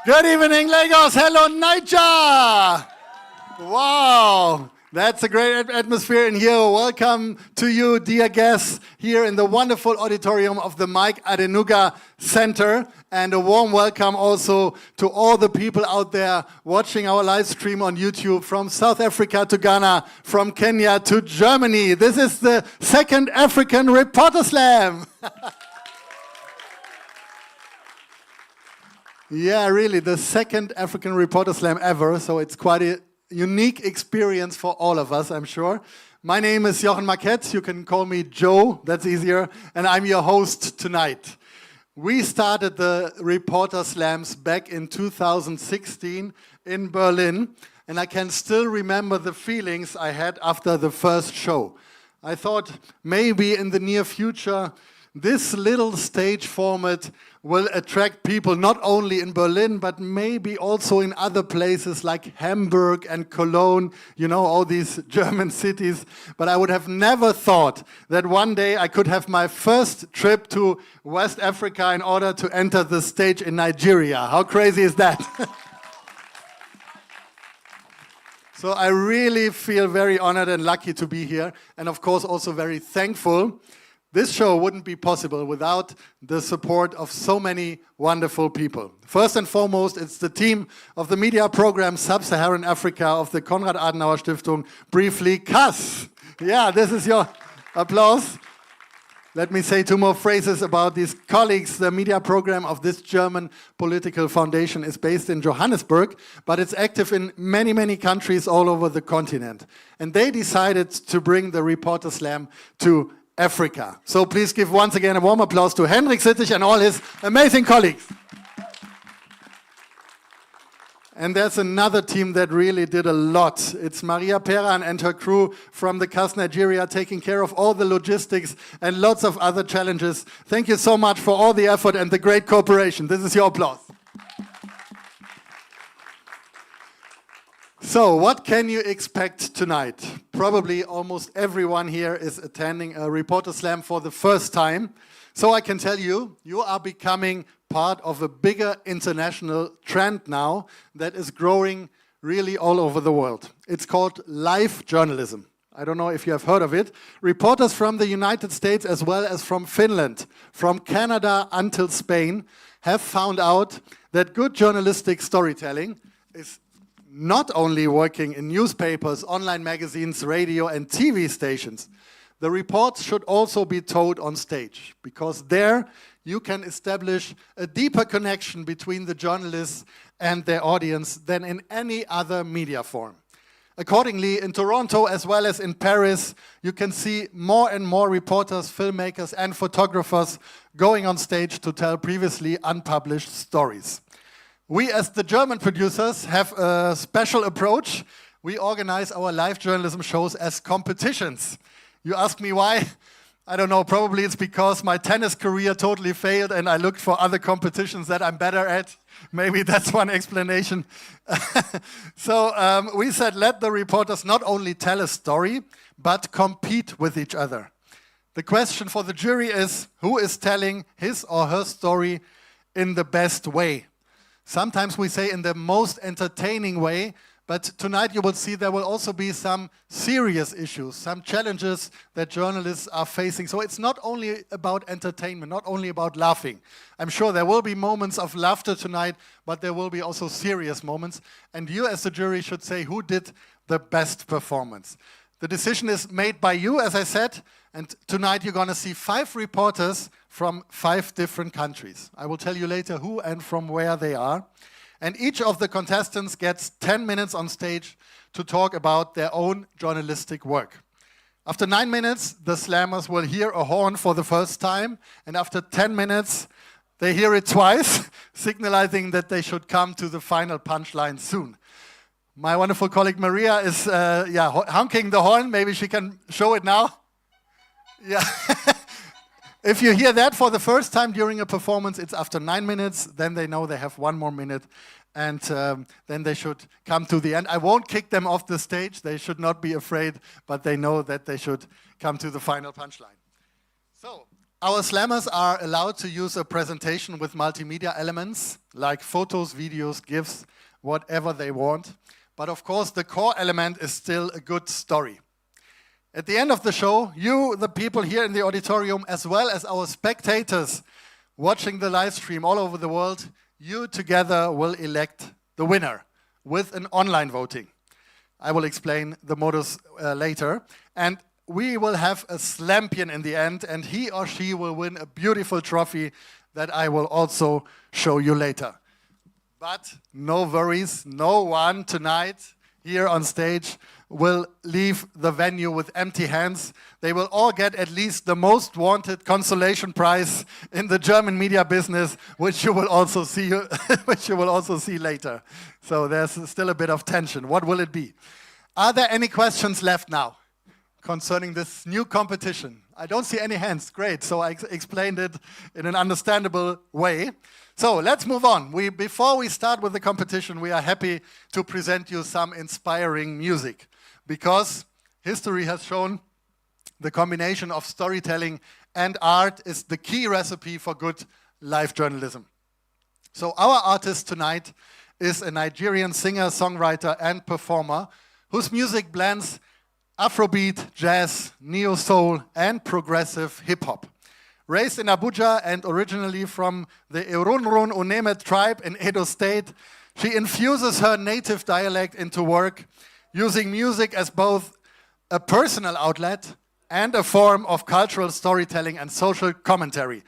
Good evening, Lagos. Hello, Niger. Wow, that's a great atmosphere in here. Welcome to you, dear guests, here in the wonderful auditorium of the Mike Adenuga Center. And a warm welcome also to all the people out there watching our live stream on YouTube from South Africa to Ghana, from Kenya to Germany. This is the second African Reporter Slam. Yeah, really, the second African Reporter Slam ever, so it's quite a unique experience for all of us, I'm sure. My name is Jochen Marquette, you can call me Joe, that's easier, and I'm your host tonight. We started the Reporter Slams back in 2016 in Berlin, and I can still remember the feelings I had after the first show. I thought maybe in the near future, this little stage format will attract people not only in Berlin, but maybe also in other places like Hamburg and Cologne, you know, all these German cities. But I would have never thought that one day I could have my first trip to West Africa in order to enter the stage in Nigeria. How crazy is that? So I really feel very honored and lucky to be here, and of course also very thankful. This show wouldn't be possible without the support of so many wonderful people. First and foremost, it's the team of the media program Sub-Saharan Africa of the Konrad Adenauer Stiftung, briefly KAS. Yeah, this is your applause. Let me say two more phrases about these colleagues. The media program of this German political foundation is based in Johannesburg, but it's active in many, many countries all over the continent. And they decided to bring the Reporter Slam to Africa. So please give once again a warm applause to Hendrik Sittich and all his amazing colleagues. And there's another team that really did a lot. It's Maria Peran and her crew from the KAS Nigeria taking care of all the logistics and lots of other challenges. Thank you so much for all the effort and the great cooperation. This is your applause. So, what can you expect tonight? Probably almost everyone here is attending a Reporter Slam for the first time. So I can tell you, you are becoming part of a bigger international trend now that is growing really all over the world. It's called live journalism. I don't know if you have heard of it. Reporters from the United States as well as from Finland, from Canada until Spain, have found out that good journalistic storytelling is not only working in newspapers, online magazines, radio and TV stations. The reports should also be told on stage, because there you can establish a deeper connection between the journalists and their audience than in any other media form. Accordingly, in Toronto as well as in Paris, you can see more and more reporters, filmmakers and photographers going on stage to tell previously unpublished stories. We, as the German producers, have a special approach. We organize our live journalism shows as competitions. You ask me why? I don't know, probably it's because my tennis career totally failed and I looked for other competitions that I'm better at. Maybe that's one explanation. So we said, let the reporters not only tell a story, but compete with each other. The question for the jury is, who is telling his or her story in the best way? Sometimes we say in the most entertaining way, but tonight you will see there will also be some serious issues, some challenges that journalists are facing. So it's not only about entertainment, not only about laughing. I'm sure there will be moments of laughter tonight, but there will be also serious moments. And you as the jury should say who did the best performance. The decision is made by you, as I said, and tonight you're going to see 5 reporters from 5 different countries. I will tell you later who and from where they are. And each of the contestants gets 10 minutes on stage to talk about their own journalistic work. After 9 minutes, the slammers will hear a horn for the first time, and after 10 minutes, they hear it twice, signalizing that they should come to the final punchline soon. My wonderful colleague Maria is honking the horn. Maybe she can show it now. Yeah. If you hear that for the first time during a performance, it's after 9 minutes. Then they know they have 1 more minute, and then they should come to the end. I won't kick them off the stage. They should not be afraid, but they know that they should come to the final punchline. So Our slammers are allowed to use a presentation with multimedia elements like photos, videos, GIFs, whatever they want. But of course, the core element is still a good story. At the end of the show, you, the people here in the auditorium, as well as our spectators watching the live stream all over the world, you together will elect the winner with an online voting. I will explain the modus later. And we will have a Slampion in the end, and he or she will win a beautiful trophy that I will also show you later. But no worries, no one tonight here on stage will leave the venue with empty hands. They will all get at least the most wanted consolation prize in the German media business, which you will also see, later. So there's still a bit of tension. What will it be? Are there any questions left now concerning this new competition? I don't see any hands. Great. So I explained it in an understandable way. So let's move on. Before we start with the competition, we are happy to present you some inspiring music, because history has shown the combination of storytelling and art is the key recipe for good live journalism. So our artist tonight is a Nigerian singer, songwriter, and performer whose music blends Afrobeat, jazz, neo-soul, and progressive hip-hop. Raised in Abuja and originally from the Irunrun Uneme tribe in Edo State, she infuses her native dialect into work, using music as both a personal outlet and a form of cultural storytelling and social commentary.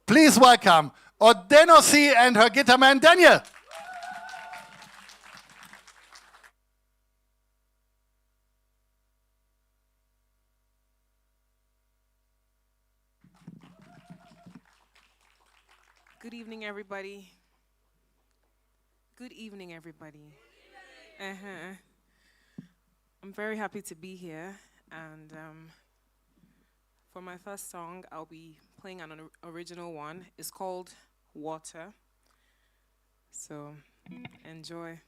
Please welcome Odenosi and her guitar man Daniel. Good evening, everybody. Good evening, everybody. I'm very happy to be here, and for my first song, I'll be playing an original one. It's called Water. So, enjoy.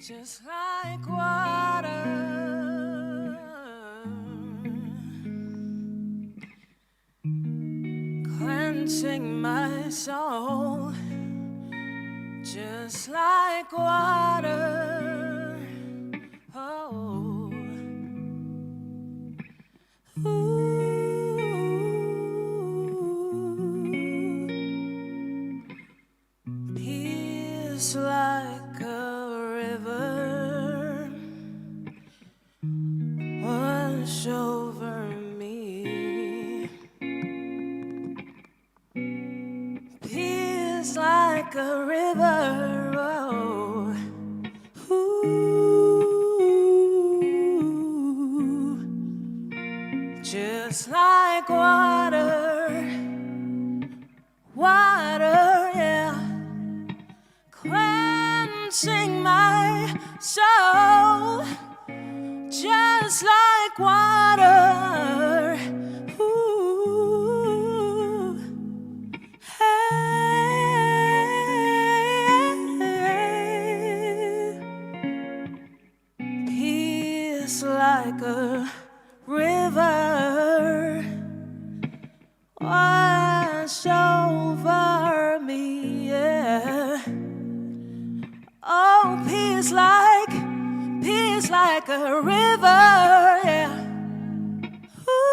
Just like water, cleansing my soul. Just like water, oh, ooh, peace like a river wash over me. Peace like a river, oh, ooh, just like water, water, yeah, cleansing my soul, just like water, ooh, hey, peace like a river wash over me, yeah. Oh, peace like a river, yeah.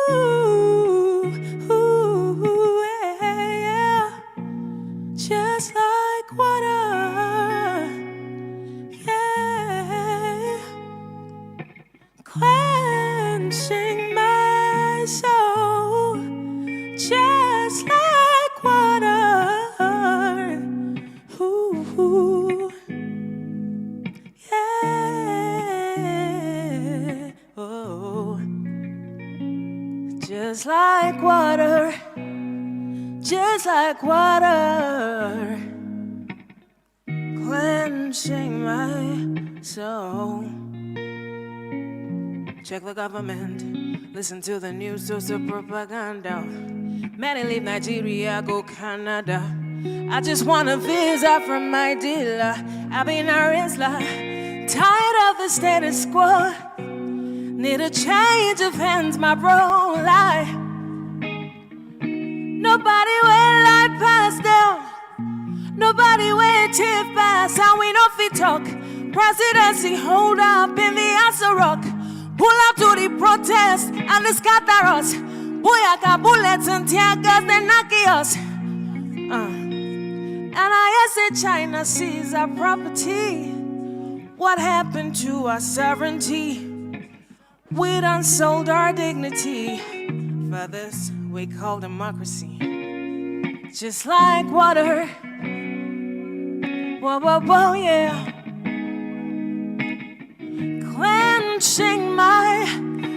Ooh, ooh, yeah. Just like water, yeah. Cleansing just like water, just like water, quenching my soul. Check the government, listen to the news, dose of propaganda. Many leave Nigeria, go Canada. I just want a visa from my dealer. I've been a Rizla, tired of the status quo. Need a change of hands, my bro. Like nobody will lie pass down. Nobody will tip pass. And we know fit talk. Presidency hold up in the answer rock. Pull up to the protest and the scatter us. Boyaka bullets and tear gas, they knock us. And I say China sees our property. What happened to our sovereignty? We done sold our dignity for this we call democracy. Just like water, whoa, whoa, whoa, yeah. Quenching my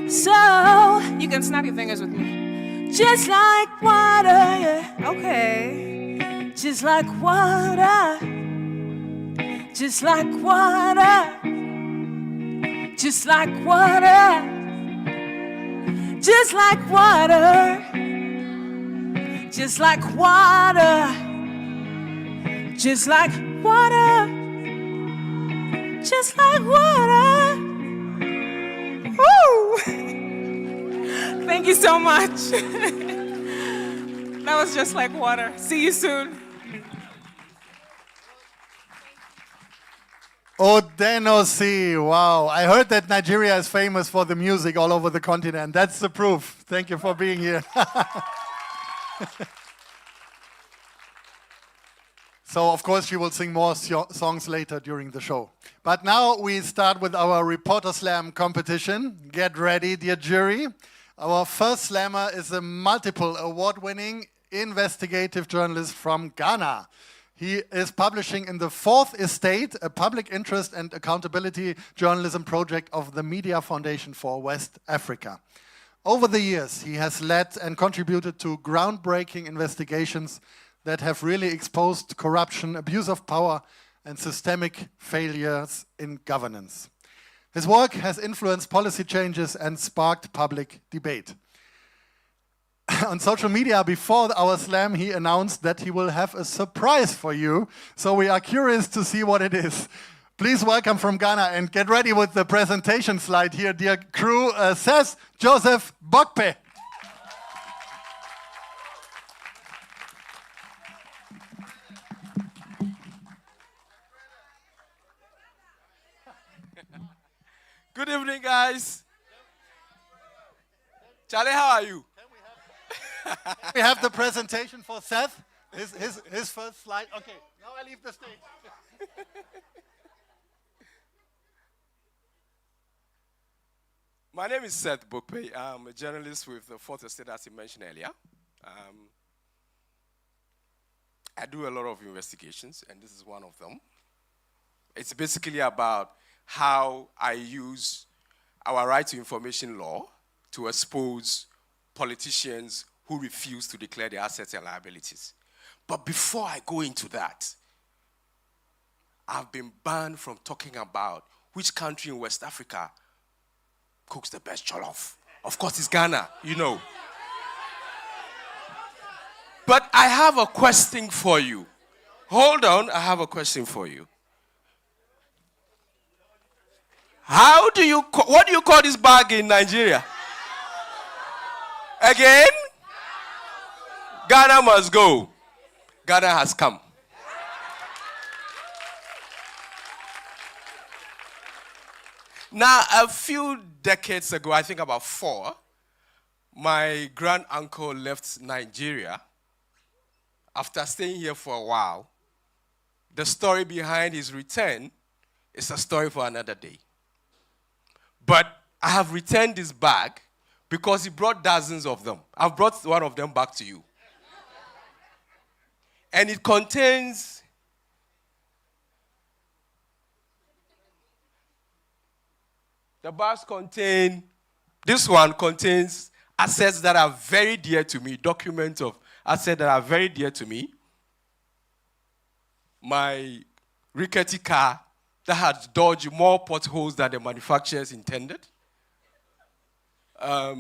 soul. You can snap your fingers with me. Just like water, yeah. Okay. Just like water. Just like water. Just like water. Just like water. Just like water. Just like water. Just like water. Woo! Thank you so much. That was just like water. See you soon. Odenosi, wow. I heard that Nigeria is famous for the music all over the continent. That's the proof. Thank you for being here. So, of course, she will sing more songs later during the show. But now we start with our Reporter Slam competition. Get ready, dear jury. Our first slammer is a multiple award-winning investigative journalist from Ghana. He is publishing in the Fourth Estate, a public interest and accountability journalism project of the Media Foundation for West Africa. Over the years, he has led and contributed to groundbreaking investigations that have really exposed corruption, abuse of power, and systemic failures in governance. His work has influenced policy changes and sparked public debate. On social media before our slam, he announced that he will have a surprise for you. So we are curious to see what it is. Please welcome from Ghana and get ready with the presentation slide here, dear crew. Seth Joseph Bukpe. Good evening, guys. Charlie, how are you? We have the presentation for Seth. His first slide. Okay, now I leave the stage. My name is Seth Bukpe. I'm a journalist with the Fourth Estate, as you mentioned earlier. I do a lot of investigations, and this is one of them. It's basically about how I use our right to information law to expose politicians who refuse to declare their assets and liabilities. But before I go into that, I've been banned from talking about which country in West Africa cooks the best jollof. Of course, it's Ghana, you know. But I have a question for you. Hold on, I have a question for you. What do you call this bag in Nigeria? Again? Ghana must go. Ghana has come. Now, a few decades ago, I think about 4, my grand uncle left Nigeria after staying here for a while. The story behind his return is a story for another day. But I have returned this bag because he brought dozens of them. I've brought one of them back to you. And it contains the bags contain, this one contains assets that are very dear to me, documents of assets that are very dear to me. My rickety car that had dodged more potholes than the manufacturers intended. A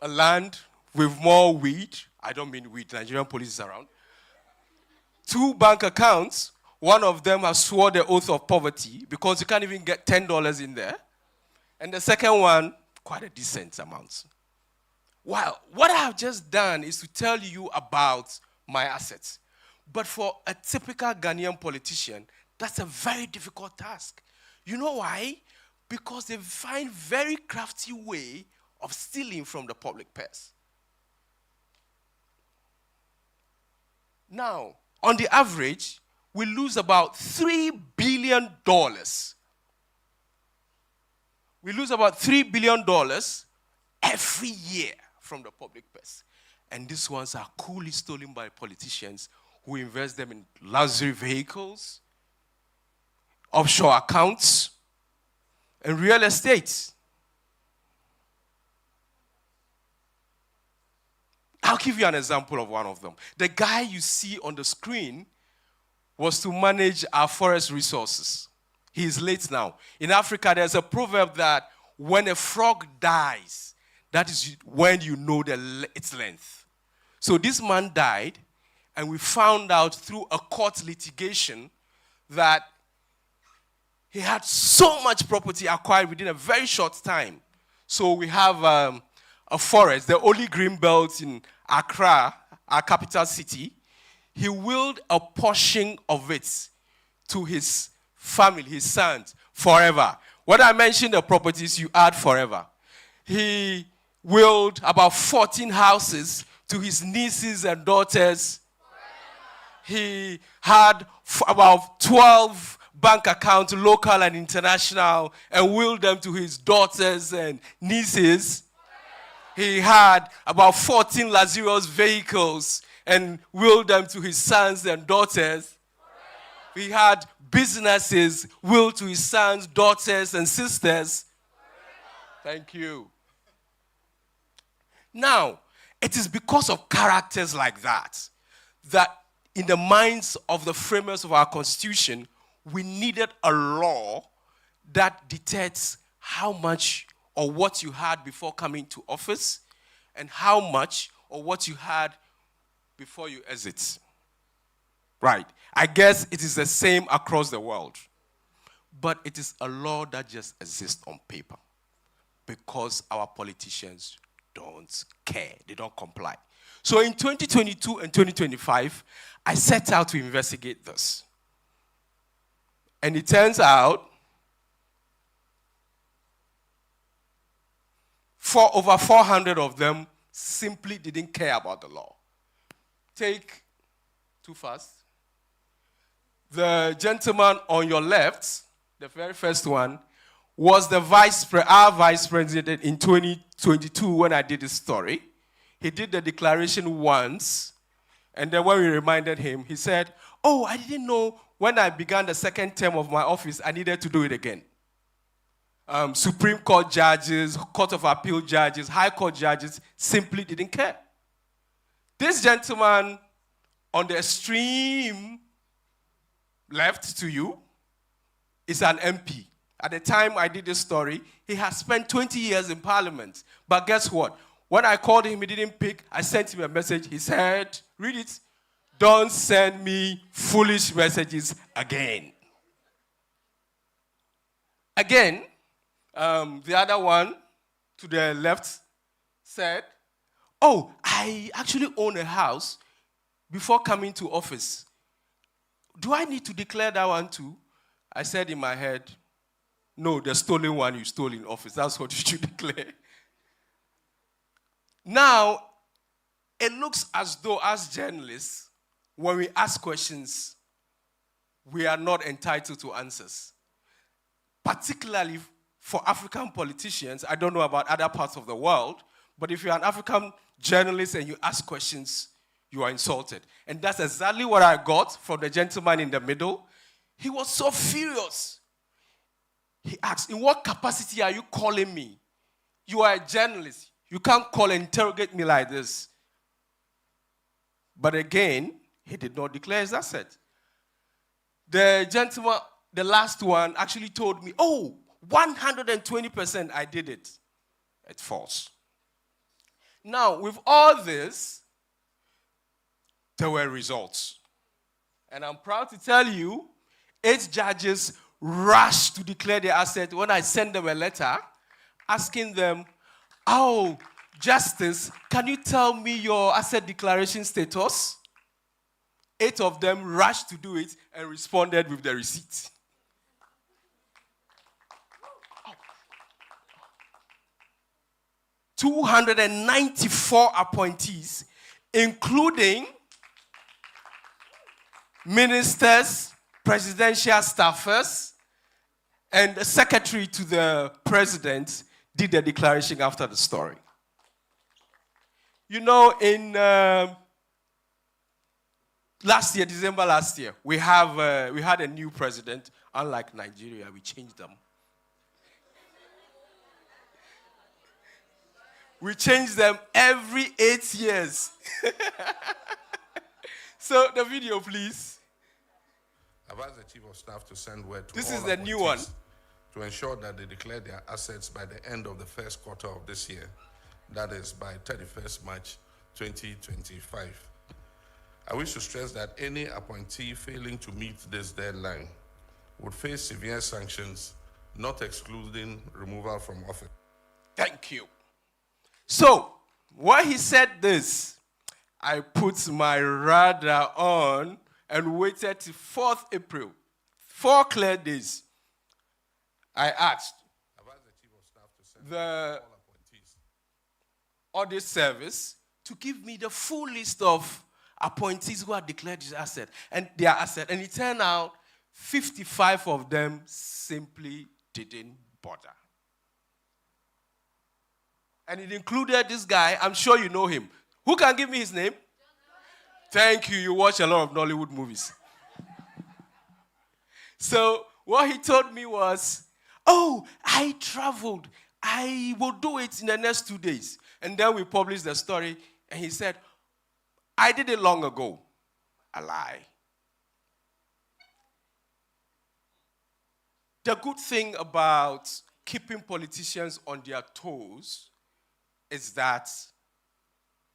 land with more weed. I don't mean weed, Nigerian police is around. 2 bank accounts. One of them has sworn the oath of poverty because you can't even get $10 in there. And the second one, quite a decent amount. Well, what I have just done is to tell you about my assets. But for a typical Ghanaian politician, that's a very difficult task. You know why? Because they find very crafty way of stealing from the public purse. Now, on the average, we lose about $3 billion. We lose about $3 billion every year from the public purse. And these ones are coolly stolen by politicians who invest them in luxury vehicles, offshore accounts, and real estate. I'll give you an example of one of them. The guy you see on the screen was to manage our forest resources. He is late now. In Africa, there's a proverb that when a frog dies, that is when you know its length. So this man died, and we found out through a court litigation that he had so much property acquired within a very short time. So we have a forest, the only green belt in Accra, our capital city. He willed a portion of it to his family, his sons, forever. When I mention the properties, you add forever. He willed about 14 houses to his nieces and daughters. He had about 12 bank accounts, local and international, and willed them to his daughters and nieces. He had about 14 luxurious vehicles and willed them to his sons and daughters. He had businesses willed to his sons, daughters, and sisters. Thank you. Now, it is because of characters like that that in the minds of the framers of our Constitution, we needed a law that dictates how much or what you had before coming to office and how much or what you had before you exit. Right. I guess it is the same across the world. But it is a law that just exists on paper because our politicians don't care. They don't comply. So in 2022 and 2025, I set out to investigate this. And it turns out over 400 of them simply didn't care about the law. Take too fast. The gentleman on your left, the very first one, was our vice president in 2022 when I did this story. He did the declaration once, and then when we reminded him, he said, "Oh, I didn't know when I began the second term of my office, I needed to do it again." Supreme Court judges, Court of Appeal judges, High Court judges simply didn't care. This gentleman on the extreme left to you is an MP. At the time I did this story, he has spent 20 years in Parliament. But guess what? When I called him, he didn't pick. I sent him a message. He said, read it. "Don't send me foolish messages again." Again, the other one to the left said, "Oh, I actually own a house before coming to office. Do I need to declare that one too?" I said in my head, "No, the stolen one you stole in office. That's what you should declare." Now, it looks as though as journalists, when we ask questions, we are not entitled to answers. Particularly for African politicians, I don't know about other parts of the world, but if you're an African journalist and you ask questions, you are insulted. And that's exactly what I got from the gentleman in the middle. He was so furious. He asked, "In what capacity are you calling me? You are a journalist. You can't call and interrogate me like this. But again, he did not declare his asset. The gentleman, the last one, actually told me, oh, 120% I did it. It's false. Now, with all this, there were results. And I'm proud to tell you, 8 judges rushed to declare their asset when I sent them a letter asking them, oh, Justice, can you tell me your asset declaration status? 8 of them rushed to do it and responded with the receipt. 294 appointees, including ministers, presidential staffers, and the secretary to the president did the declaration after the story. You know, in December last year, we had a new president. Unlike Nigeria, we changed them. We change them every 8 years. So the video, please. I've asked the Chief of Staff to send word to This all is the new one. to ensure that they declare their assets by the end of the first quarter of this year. That is by 31st March 2025. I wish to stress that any appointee failing to meet this deadline would face severe sanctions, not excluding removal from office. Thank you. So, when he said this, I put my radar on and waited till 4th April, 4 clear days. I asked I've asked the Chief of Staff to send the all appointees audit service to give me the full list of appointees who had declared their asset, and it turned out 55 of them simply didn't bother. And it included this guy. I'm sure you know him. Who can give me his name? Thank you. You watch a lot of Nollywood movies. So what he told me was, oh, I traveled. I will do it in the next 2 days. And then we published the story, and he said, I did it long ago. A lie. The good thing about keeping politicians on their toes is that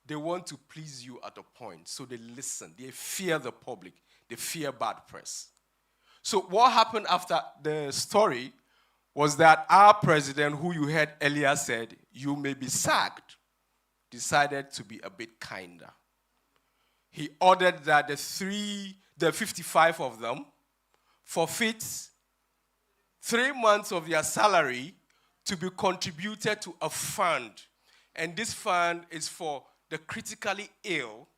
they want to please you at a point. So they listen. They fear the public. They fear bad press. So what happened after the story was that our president, who you heard earlier said, you may be sacked, decided to be a bit kinder. He ordered that the 55 of them forfeit 3 months of their salary to be contributed to a fund. And this fund is for the critically ill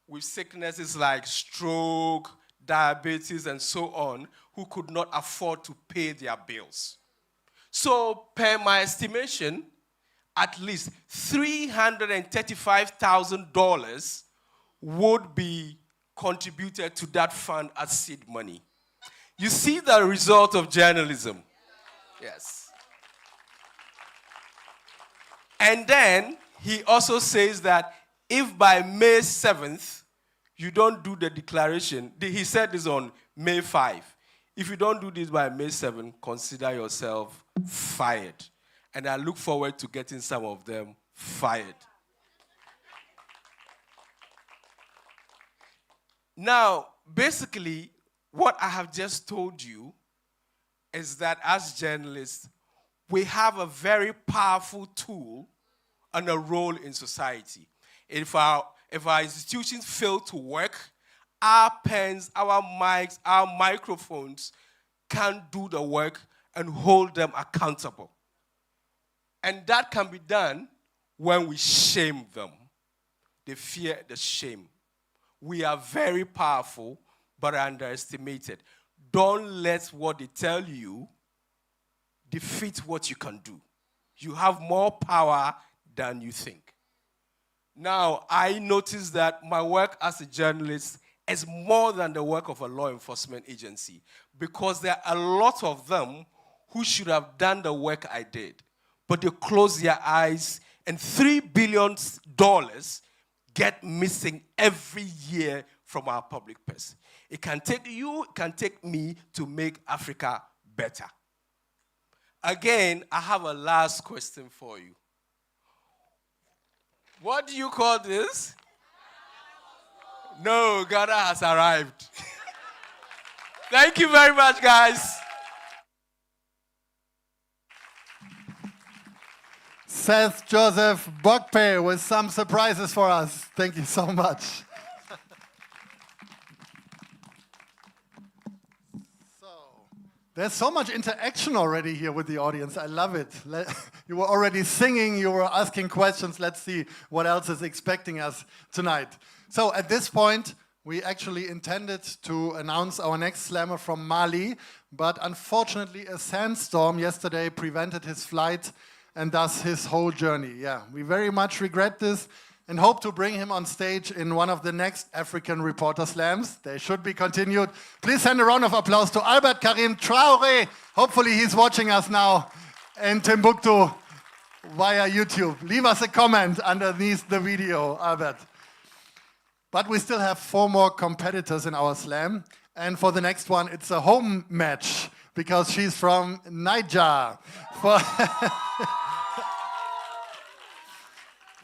with sicknesses like stroke, diabetes, and so on, who could not afford to pay their bills. So, per my estimation, at least $335,000 would be contributed to that fund as seed money. You see the result of journalism? Yes. And then he also says that if by May 7th you don't do the declaration, he said this on May 5. If you don't do this by May 7th, consider yourself fired. And I look forward to getting some of them fired. Now, basically, what I have just told you is that as journalists, we have a very powerful tool and a role in society. If our institutions fail to work, our pens, our mics, our microphones can do the work and hold them accountable. And that can be done when we shame them. They fear the shame. We are very powerful, but underestimated. Don't let what they tell you defeat what you can do. You have more power than you think. Now, I noticed that my work as a journalist is more than the work of a law enforcement agency, because there are a lot of them who should have done the work I did, but they close their eyes, and $3 billion get missing every year from our public purse. It can take you, it can take me to make Africa better. Again, I have a last question for you. What do you call this? No, Ghana has arrived. Thank you very much, guys. Seth Joseph Bukpe with some surprises for us. Thank you so much. There's so much interaction already here with the audience. I love it. You were already singing, you were asking questions. Let's see what else is expecting us tonight. So at this point, we actually intended to announce our next slammer from Mali, but unfortunately a sandstorm yesterday prevented his flight and thus his whole journey. Yeah, we very much regret this and hope to bring him on stage in one of the next African Reporter Slams. They should be continued. Please send a round of applause to Albert Karim Traoré. Hopefully he's watching us now in Timbuktu via YouTube. Leave us a comment underneath the video, Albert. But we still have 4 more competitors in our slam. And for the next one, it's a home match because she's from Niger.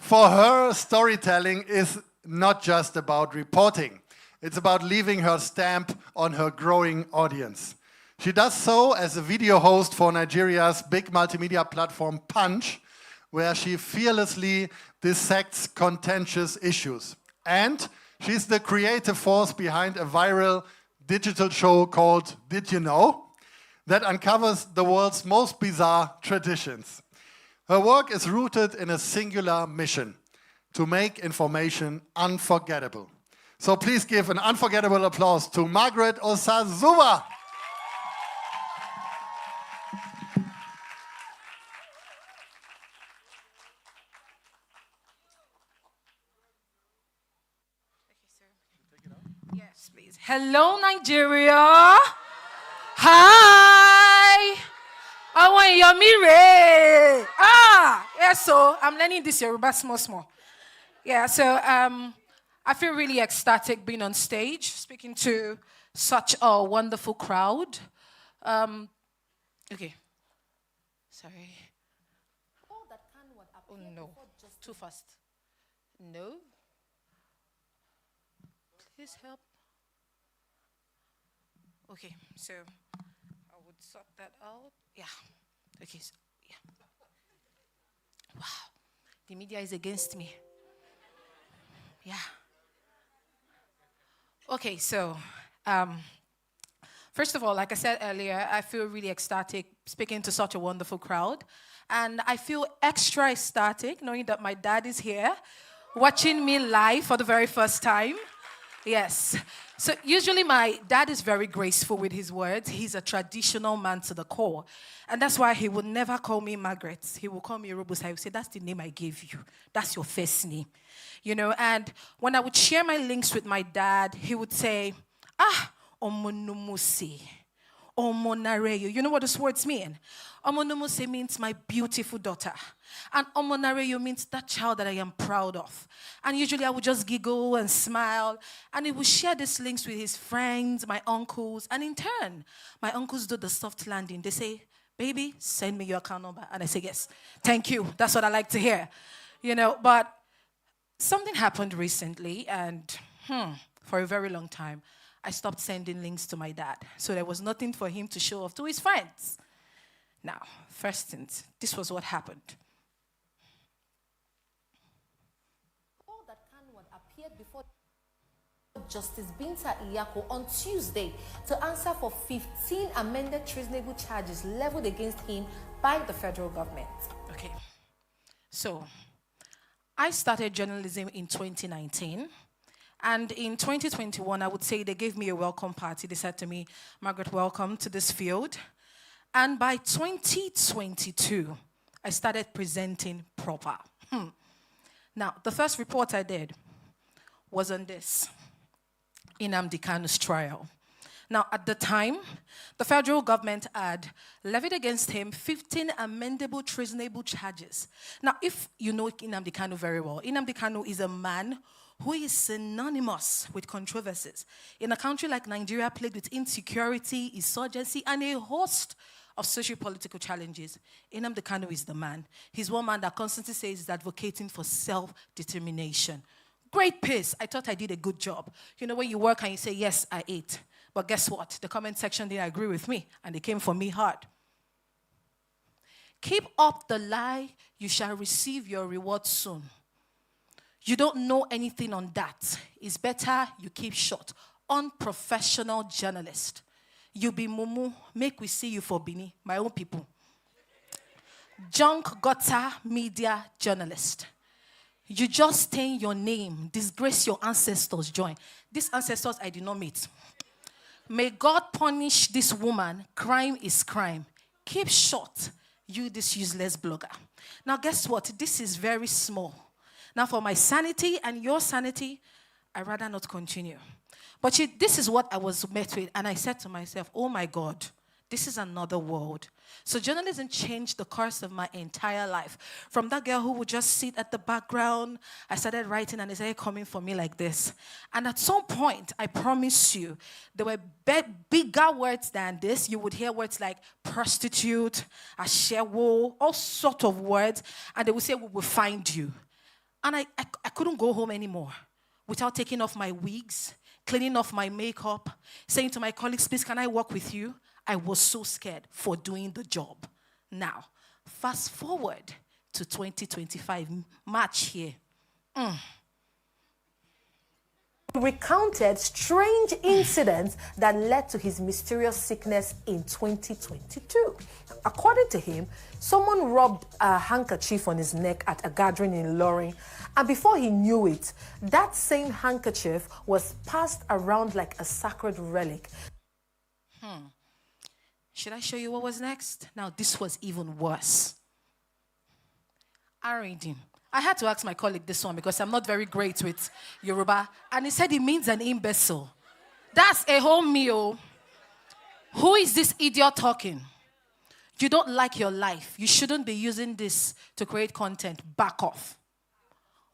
For her, storytelling is not just about reporting. It's about leaving her stamp on her growing audience. She does so as a video host for Nigeria's big multimedia platform Punch, where she fearlessly dissects contentious issues. And she's the creative force behind a viral digital show called Did You Know? That uncovers the world's most bizarre traditions. Her work is rooted in a singular mission: to make information unforgettable. So please give an unforgettable applause to Margaret Osazuwa. Yes, please. Hello, Nigeria. Hi. I want your mirror. Yeah, so I'm learning this Yoruba small. Yeah, so I feel really ecstatic being on stage, speaking to such a wonderful crowd. Okay. Sorry. Oh, no. Too fast. No. Please help. Okay, so I would sort that out. Yeah. Okay. So, yeah. Wow. The media is against me. Yeah. Okay, so first of all, like I said earlier, I feel really ecstatic speaking to such a wonderful crowd. And I feel extra ecstatic knowing that my dad is here watching me live for the very first time. Yes. So usually my dad is very graceful with his words. He's a traditional man to the core. And that's why he would never call me Margaret. He will call me Robusta. He would say, that's the name I gave you. That's your first name. You know, and when I would share my links with my dad, he would say, Omonumusi, Omonareyo. You know what those words mean? Omonumuse means my beautiful daughter. And Omonareyo means that child that I am proud of. And usually I would just giggle and smile. And he would share these links with his friends, my uncles. And in turn, my uncles do the soft landing. They say, baby, send me your account number. And I say, yes, thank you. That's what I like to hear. You know, but something happened recently. And for a very long time, I stopped sending links to my dad. So there was nothing for him to show off to his friends. Now, first instance, this was what happened. All that Kanwan appeared before Justice Binta Iyako on Tuesday to answer for 15 amended treasonable charges leveled against him by the federal government. Okay. So, I started journalism in 2019. And in 2021, I would say they gave me a welcome party. They said to me, Margaret, welcome to this field. And by 2022, I started presenting proper. Now, the first report I did was on this, Nnamdi Kanu's trial. Now, at the time, the federal government had levied against him 15 amendable treasonable charges. Now, if you know Nnamdi Kanu very well, Nnamdi Kanu is a man who is synonymous with controversies. In a country like Nigeria, plagued with insecurity, insurgency, and a host of socio-political challenges, Nnamdi Kanu is the man. He's one man that constantly says he's advocating for self-determination. Great pace. I thought I did a good job. You know, when you work and you say, yes, I ate. But guess what? The comment section didn't agree with me, and they came for me hard. Keep up the lie, you shall receive your reward soon. You don't know anything on that. It's better you keep short. Unprofessional journalist. You be mumu, make we see you for Bini, my own people. Junk gutter media journalist. You just stain your name, disgrace your ancestors, join. These ancestors I did not meet. May God punish this woman. Crime is crime. Keep short, you this useless blogger. Now guess what? This is very small. Now for my sanity and your sanity, I'd rather not continue. But this is what I was met with, and I said to myself, oh my God, this is another world. So journalism changed the course of my entire life. From that girl who would just sit at the background, I started writing, and they started coming for me like this. And at some point, I promise you, there were bigger words than this. You would hear words like prostitute, ashewo, all sort of words, and they would say, we will find you. And I couldn't go home anymore without taking off my wigs, cleaning off my makeup, saying to my colleagues, please, can I work with you? I was so scared for doing the job. Now, fast forward to 2025, March here. Recounted strange incidents that led to his mysterious sickness in 2022. According to him, someone rubbed a handkerchief on his neck at a gathering in Loring, and before he knew it, that same handkerchief was passed around like a sacred relic. Should I show you what was next? Now, this was even worse. I read him. I had to ask my colleague this one because I'm not very great with Yoruba. And he said it means an imbecile. That's a whole meal. Who is this idiot talking? You don't like your life. You shouldn't be using this to create content. Back off.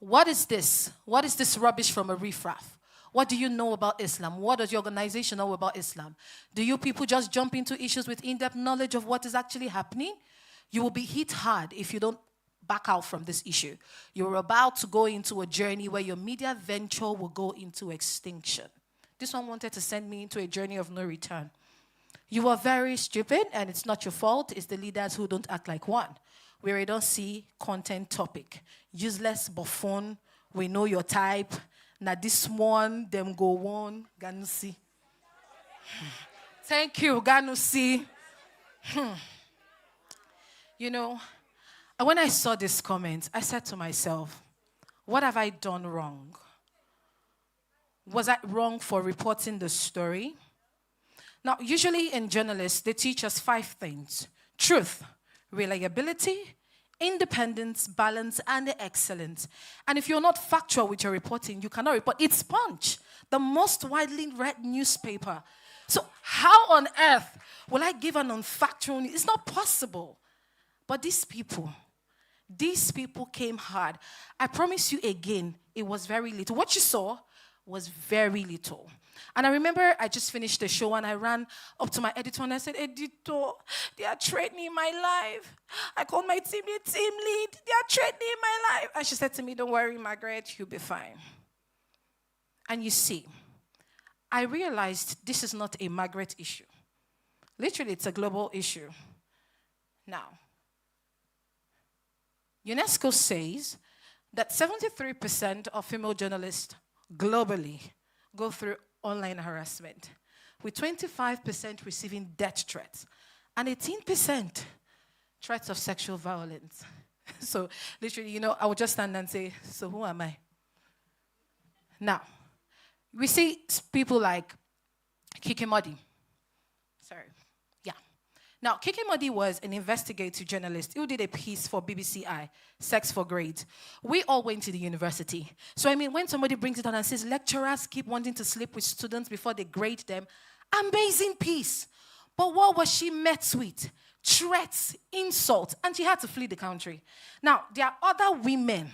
What is this? What is this rubbish from a riffraff? What do you know about Islam? What does your organization know about Islam? Do you people just jump into issues with in-depth knowledge of what is actually happening? You will be hit hard if you don't back out from this issue. You're about to go into a journey where your media venture will go into extinction. This one wanted to send me into a journey of no return. You are very stupid, and it's not your fault. It's the leaders who don't act like one. We don't see content topic. Useless buffoon. We know your type. Now this one, them go one, Ganusi. Thank you, Ganusi. You know, when I saw this comment, I said to myself, what have I done wrong? Was I wrong for reporting the story? Now, usually in journalists, they teach us 5 things: truth, reliability, independence, balance, and excellence. And if you're not factual with your reporting, you cannot report. It's Punch, the most widely read newspaper. So how on earth will I give an unfactual news? It's not possible. But these people came hard. I promise you again, it was very little. What you saw was very little. And I remember I just finished the show and I ran up to my editor and I said, editor, they are threatening my life. I called my team lead. They are threatening my life. And she said to me, don't worry, Margaret, you'll be fine. And you see, I realized this is not a Margaret issue. Literally, it's a global issue. Now, UNESCO says that 73% of female journalists globally go through online harassment, with 25% receiving death threats and 18% threats of sexual violence. So literally, you know, I would just stand and say, so who am I? Now, we see people like Kiki Modi. Now, Kiki Modi was an investigative journalist who did a piece for BBC Sex for Grades. We all went to the university. So, I mean, when somebody brings it on and says, lecturers keep wanting to sleep with students before they grade them, Amazing peace. But what was she met with? Threats, insults, and she had to flee the country. Now, there are other women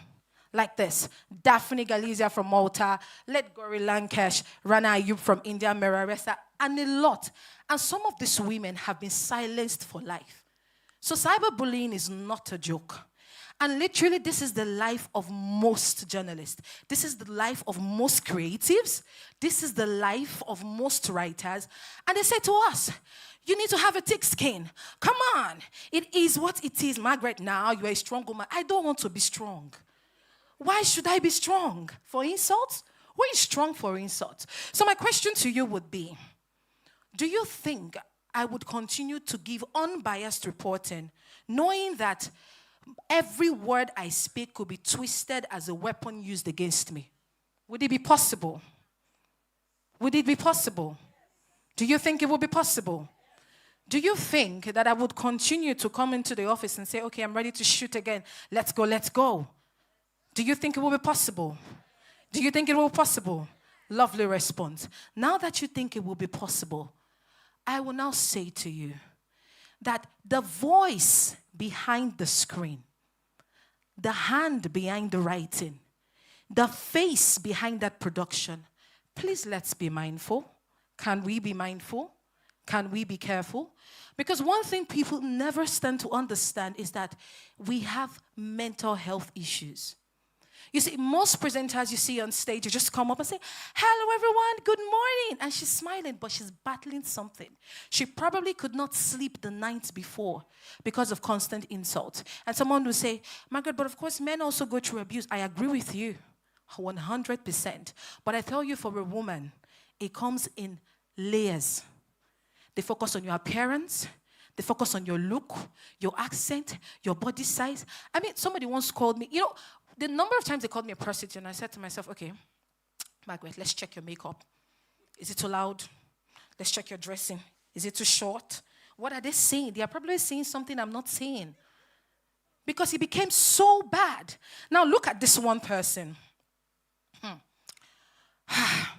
like this. Daphne Galizia from Malta, Ledgori Lankesh, Rana Ayub from India, Meraresa, and a lot. And some of these women have been silenced for life. So cyberbullying is not a joke. And literally, this is the life of most journalists. This is the life of most creatives. This is the life of most writers. And they say to us, you need to have a thick skin. Come on. It is what it is. Margaret, now you are a strong woman. I don't want to be strong. Why should I be strong? For insults? Who is strong for insults? So my question to you would be, do you think I would continue to give unbiased reporting, knowing that every word I speak could be twisted as a weapon used against me? Would it be possible? Would it be possible? Do you think it would be possible? Do you think that I would continue to come into the office and say, okay, I'm ready to shoot again. Let's go, let's go. Do you think it will be possible? Do you think it will be possible? Lovely response. Now that you think it will be possible, I will now say to you that the voice behind the screen, the hand behind the writing, the face behind that production, please let's be mindful. Can we be mindful? Can we be careful? Because one thing people never stand to understand is that we have mental health issues. You see, most presenters you see on stage, you just come up and say, hello everyone, good morning. And she's smiling, but she's battling something. She probably could not sleep the night before because of constant insult. And someone will say, Margaret, but of course men also go through abuse. I agree with you, 100%. But I tell you, for a woman, it comes in layers. They focus on your appearance. They focus on your look, your accent, your body size. I mean, somebody once called me, the number of times they called me a prostitute, and I said to myself, okay, Margaret, let's check your makeup. Is it too loud? Let's check your dressing. Is it too short? What are they saying? They are probably saying something I'm not saying. Because it became so bad. Now look at this one person.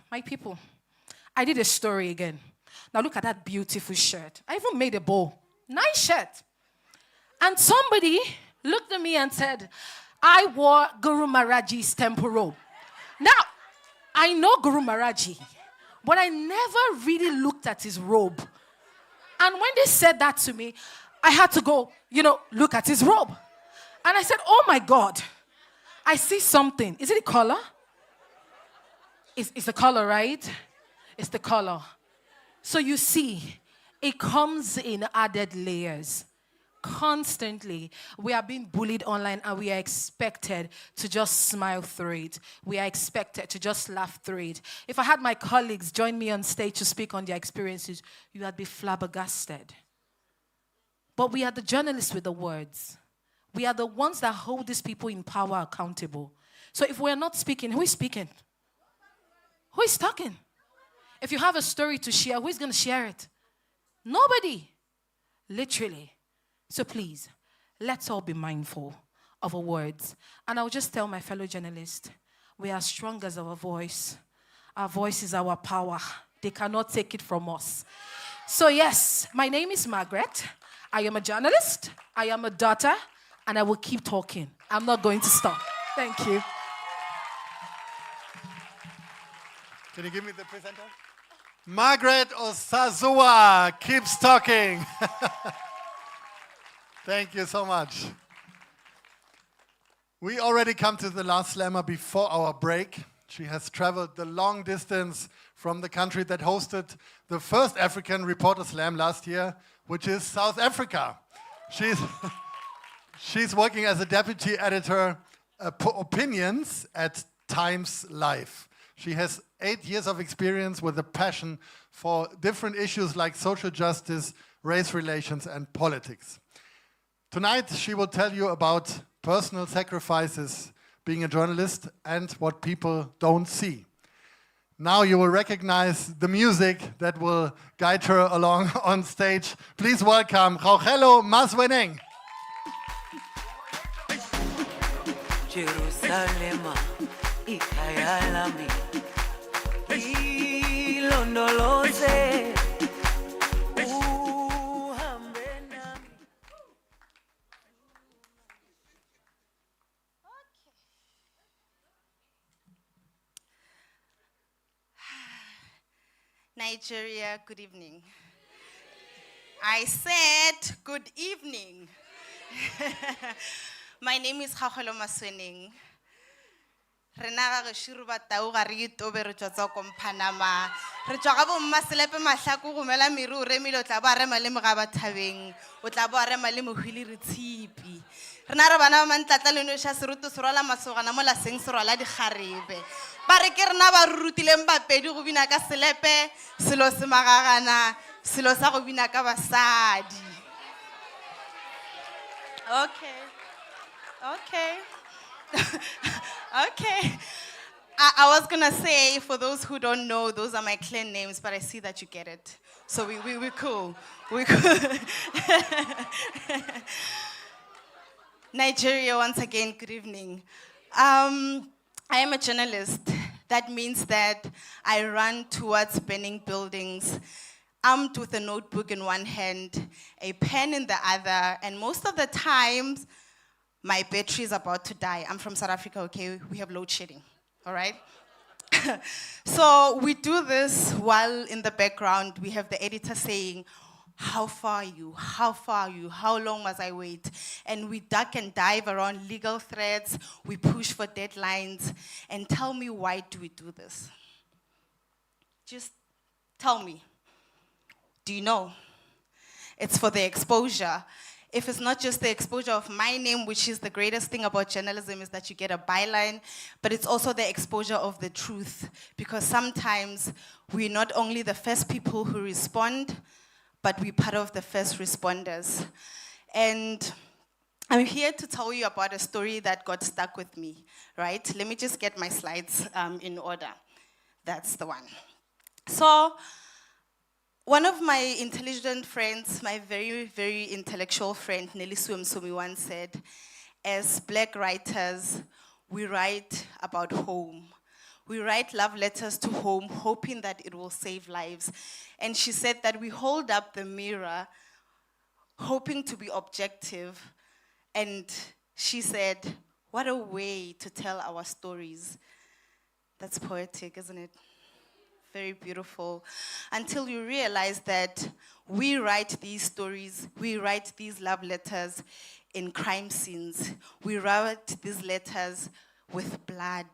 My people, I did a story again. Now look at that beautiful shirt. I even made a bow. Nice shirt. And somebody looked at me and said, I wore Guru Maharaji's temple robe. Now, I know Guru Maharaji, but I never really looked at his robe. And when they said that to me, I had to go, look at his robe. And I said, oh my God, I see something. Is it the color? It's the color, right? It's the color. So you see, it comes in added layers. Constantly, we are being bullied online and we are expected to just smile through it. We are expected to just laugh through it. If I had my colleagues join me on stage to speak on their experiences, you would be flabbergasted. But we are the journalists with the words. We are the ones that hold these people in power accountable. So if we're not speaking, who is speaking? Who is talking? If you have a story to share, who is going to share it? Nobody. Literally. So please, let's all be mindful of our words. And I'll just tell my fellow journalists, we are strong as our voice. Our voice is our power. They cannot take it from us. So yes, my name is Margaret. I am a journalist. I am a daughter. And I will keep talking. I'm not going to stop. Thank you. Can you give me the presenter? Margaret Osazuwa keeps talking. Thank you so much. We already come to the last slammer before our break. She has traveled the long distance from the country that hosted the first African Reporter Slam last year, which is South Africa. She's working as a deputy editor, opinions at Times Live. She has 8 years of experience with a passion for different issues like social justice, race relations, and politics. Tonight, she will tell you about personal sacrifices being a journalist and what people don't see. Now you will recognize the music that will guide her along on stage. Please welcome Rauchelo Masweneng. Jerusalem, ikhaya lami, ilondoloze. Nigeria, good evening. I said good evening. My name is Masweneng. Rena ga shiru ba tau ga re itobe re tswa tsa Panama. Re tswa ga bo mmaselepe mahlaku go mela miru re milo tla ba re malemo ga ba thabeng. O tla ba re malemo hwili re tshipi. Rena re bana ba mantlatla le no sha serutu serola masogana mo la seng serola di kgarebe. Ba re ke rena ba rutileng ba pedi go bina ka selepe selo se magagana selo sa go bina ka basadi. Okay. Okay. I was gonna say, for those who don't know, those are my clan names, but I see that you get it. So we're cool. We're cool. Nigeria, once again, good evening. I am a journalist. That means that I run towards burning buildings, armed with a notebook in one hand, a pen in the other, and most of the times, my battery is about to die. I'm from South Africa, okay? We have load shedding, all right? So we do this while in the background, we have the editor saying, how far are you? How far are you? How long must I wait? And we duck and dive around legal threats, we push for deadlines, and tell me, why do we do this? Just tell me. Do you know? It's for the exposure. If it's not just the exposure of my name, which is the greatest thing about journalism, is that you get a byline, but it's also the exposure of the truth. Because sometimes we're not only the first people who respond, but we're part of the first responders. And I'm here to tell you about a story that got stuck with me, right? Let me just get my slides in order. That's the one. So, one of my intelligent friends, my very, very intellectual friend, Nelly Suemsumi, once said, as Black writers, we write about home. We write love letters to home, hoping that it will save lives. And she said that we hold up the mirror, hoping to be objective. And she said, what a way to tell our stories. That's poetic, isn't it? Very beautiful. Until you realize that we write these stories, we write these love letters in crime scenes. We write these letters with blood.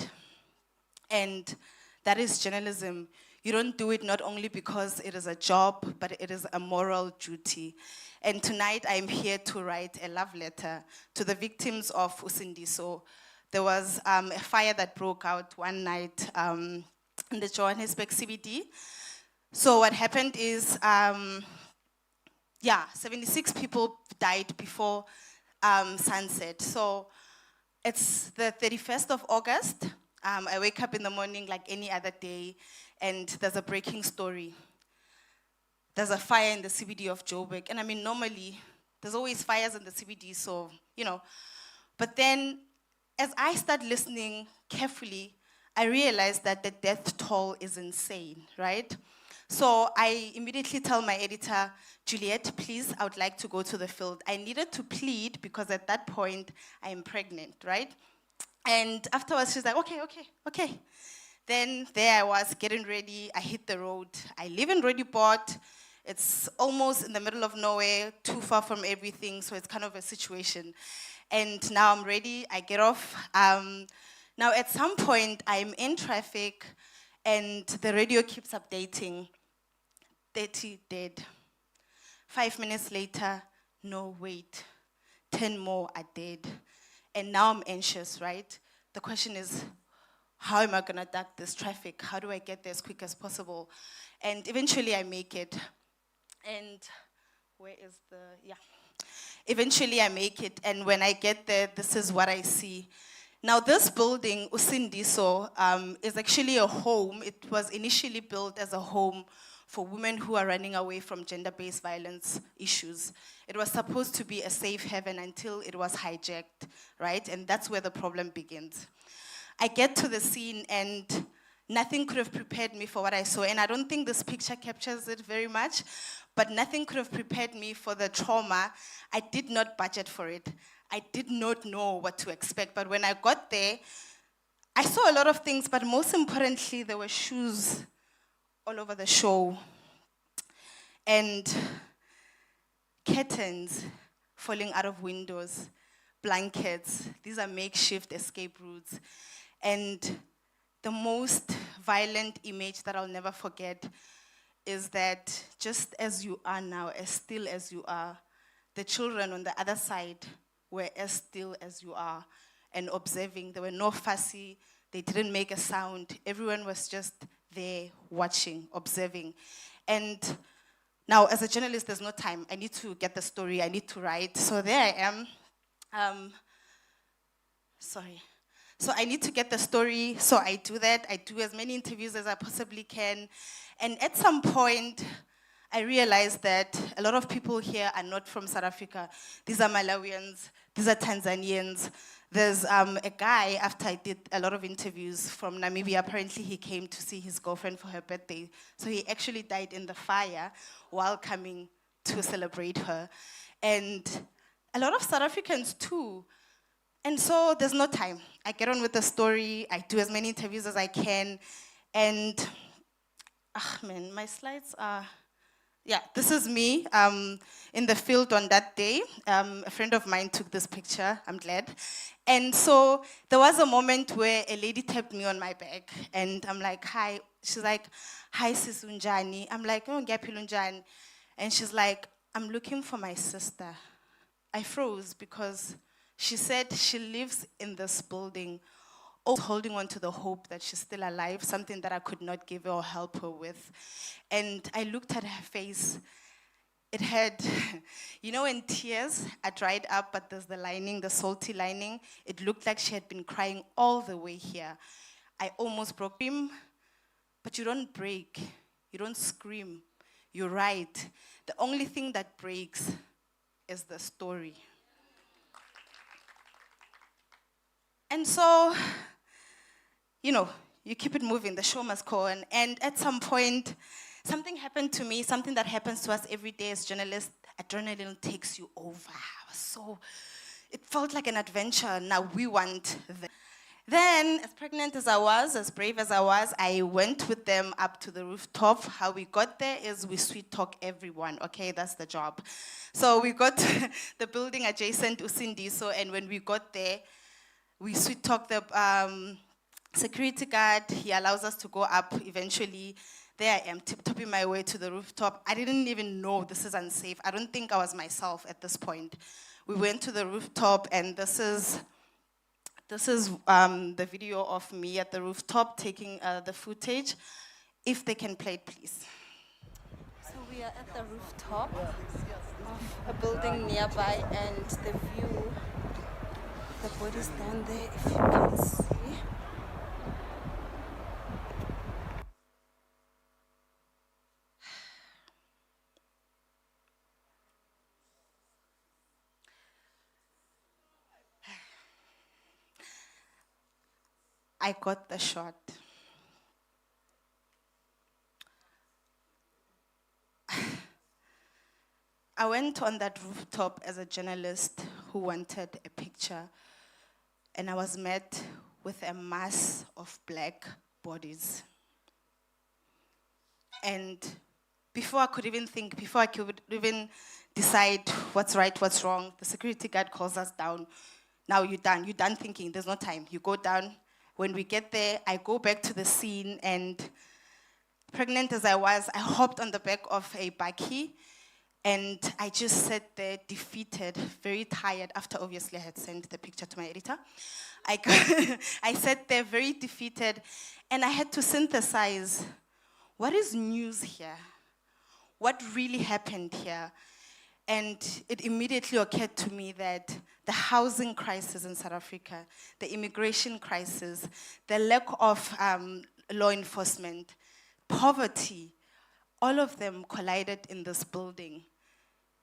And that is journalism. You don't do it not only because it is a job, but it is a moral duty. And tonight I'm here to write a love letter to the victims of Usindiso. There was a fire that broke out one night in the Johannesburg CBD. So what happened is, 76 people died before sunset. So it's the 31st of August. I wake up in the morning like any other day, and there's a breaking story. There's a fire in the CBD of Joburg. And I mean, normally, there's always fires in the CBD, so, you know. But then, as I start listening carefully, I realized that the death toll is insane, right? So I immediately tell my editor, Juliet, please, I would like to go to the field. I needed to plead because at that point, I am pregnant, right? And afterwards, she's like, okay. Then there I was getting ready. I hit the road. I live in Roodepoort. It's almost in the middle of nowhere, too far from everything, so it's kind of a situation. And now I'm ready. I get off. Now, at some point, I'm in traffic, and the radio keeps updating. 30 dead. 5 minutes later, no, wait. 10 more are dead. And now I'm anxious, right? The question is, how am I gonna duck this traffic? How do I get there as quick as possible? And eventually I make it. And where is eventually I make it, and when I get there, this is what I see. Now this building, Usindiso, is actually a home. It was initially built as a home for women who are running away from gender-based violence issues. It was supposed to be a safe haven until it was hijacked, right? And that's where the problem begins. I get to the scene and nothing could have prepared me for what I saw. And I don't think this picture captures it very much, but nothing could have prepared me for the trauma. I did not budget for it. I did not know what to expect. But when I got there, I saw a lot of things, but most importantly, there were shoes all over the show. And curtains falling out of windows, blankets. These are makeshift escape routes. And the most violent image that I'll never forget is that just as you are now, as still as you are, the children on the other side were as still as you are and observing. There were no fussy, they didn't make a sound. Everyone was just there watching, observing. And now, as a journalist, there's no time. I need to get the story, I need to write. So there I am. So I need to get the story, so I do that. I do as many interviews as I possibly can. And at some point, I realized that a lot of people here are not from South Africa. These are Malawians, these are Tanzanians. There's a guy, after I did a lot of interviews from Namibia, apparently he came to see his girlfriend for her birthday. So he actually died in the fire while coming to celebrate her. And a lot of South Africans too. And so there's no time. I get on with the story, I do as many interviews as I can, and, man, my slides are, yeah, this is me in the field on that day. A friend of mine took this picture, I'm glad. And so there was a moment where a lady tapped me on my back, and I'm like, hi. She's like, hi, sis unjani. I'm like, oh, ngiyaphi unjani. And she's like, I'm looking for my sister. I froze because she said she lives in this building, holding on to the hope that she's still alive, something that I could not give her or help her with. And I looked at her face. It had, you know, when tears are dried up, but there's the lining, the salty lining. It looked like she had been crying all the way here. I almost broke him, but you don't break. You don't scream. You write. The only thing that breaks is the story. And so, you know, you keep it moving, the show must go on. And at some point, something happened to me, something that happens to us every day as journalists. Adrenaline takes you over. It felt like an adventure. Now we want the. Then, as pregnant as I was, as brave as I was, I went with them up to the rooftop. How we got there is we sweet talk everyone, okay? That's the job. So we got to the building adjacent to Usindiso, and when we got there, we sweet talk the security guard. He allows us to go up eventually. There I am, tiptoeing my way to the rooftop. I didn't even know this is unsafe. I don't think I was myself at this point. We went to the rooftop, and this is the video of me at the rooftop taking the footage. If they can play it, please. So we are at the rooftop of a building nearby, and the view, the body's down there, if you can see. I got the shot. I went on that rooftop as a journalist who wanted a picture, and I was met with a mass of black bodies. And before I could even think, before I could even decide what's right, what's wrong, the security guard calls us down. Now you're done thinking, there's no time. You go down. When we get there, I go back to the scene, and pregnant as I was, I hopped on the back of a bakkie, and I just sat there defeated, very tired, after obviously I had sent the picture to my editor. I sat there very defeated, and I had to synthesize, what is news here? What really happened here? And it immediately occurred to me that the housing crisis in South Africa, the immigration crisis, the lack of law enforcement, poverty, all of them collided in this building,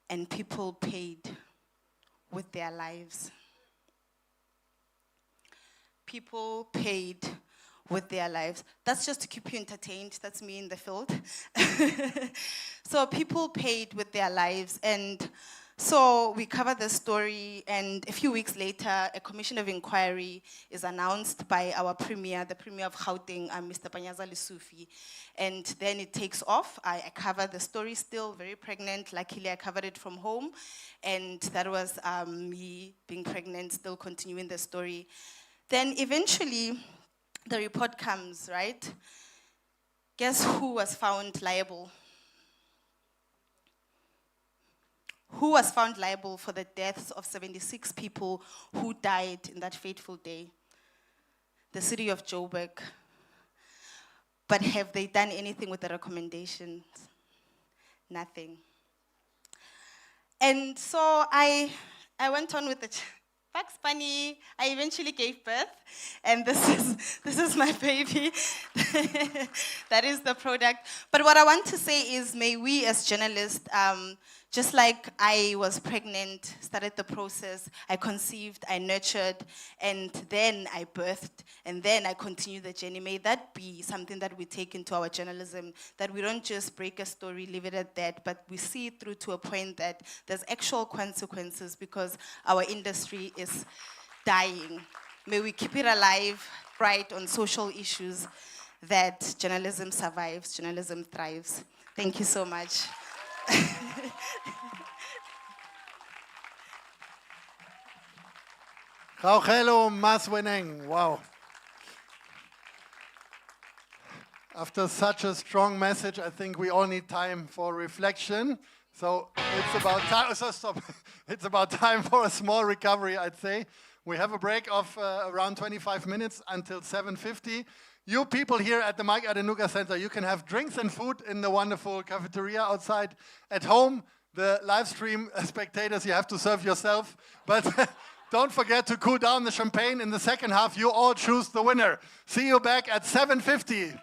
and people paid with their lives. People paid with their lives. That's just to keep you entertained. That's me in the field. So people paid with their lives, and So we cover the story, and a few weeks later, a commission of inquiry is announced by our premier, the premier of Gauteng, Mr. Panyaza Lesufi. And then it takes off. I cover the story still, very pregnant. Luckily, I covered it from home. And that was me being pregnant, still continuing the story. Then eventually, the report comes, right? Guess who was found liable? Who was found liable for the deaths of 76 people who died in that fateful day? The city of Joburg. But have they done anything with the recommendations? Nothing. And so I went on with the Bugs Bunny. I eventually gave birth, and this is my baby. That is the product. But what I want to say is, may we as journalists, just like I was pregnant, started the process, I conceived, I nurtured, and then I birthed, and then I continued the journey. May that be something that we take into our journalism, that we don't just break a story, leave it at that, but we see it through to a point that there's actual consequences because our industry is dying. May we keep it alive, right, on social issues, that journalism survives, journalism thrives. Thank you so much. Hello, Masweneng. Wow. After such a strong message, I think we all need time for reflection. So it's about time. So stop. It's about time for a small recovery, I'd say. We have a break of around 25 minutes until 7:50. You people here at the Mike Adenuga Center, you can have drinks and food in the wonderful cafeteria outside. At home, the live stream spectators, you have to serve yourself. But don't forget to cool down the champagne. In the second half, you all choose the winner. See you back at 7:50.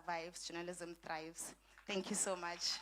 survives, journalism thrives. Thank you so much.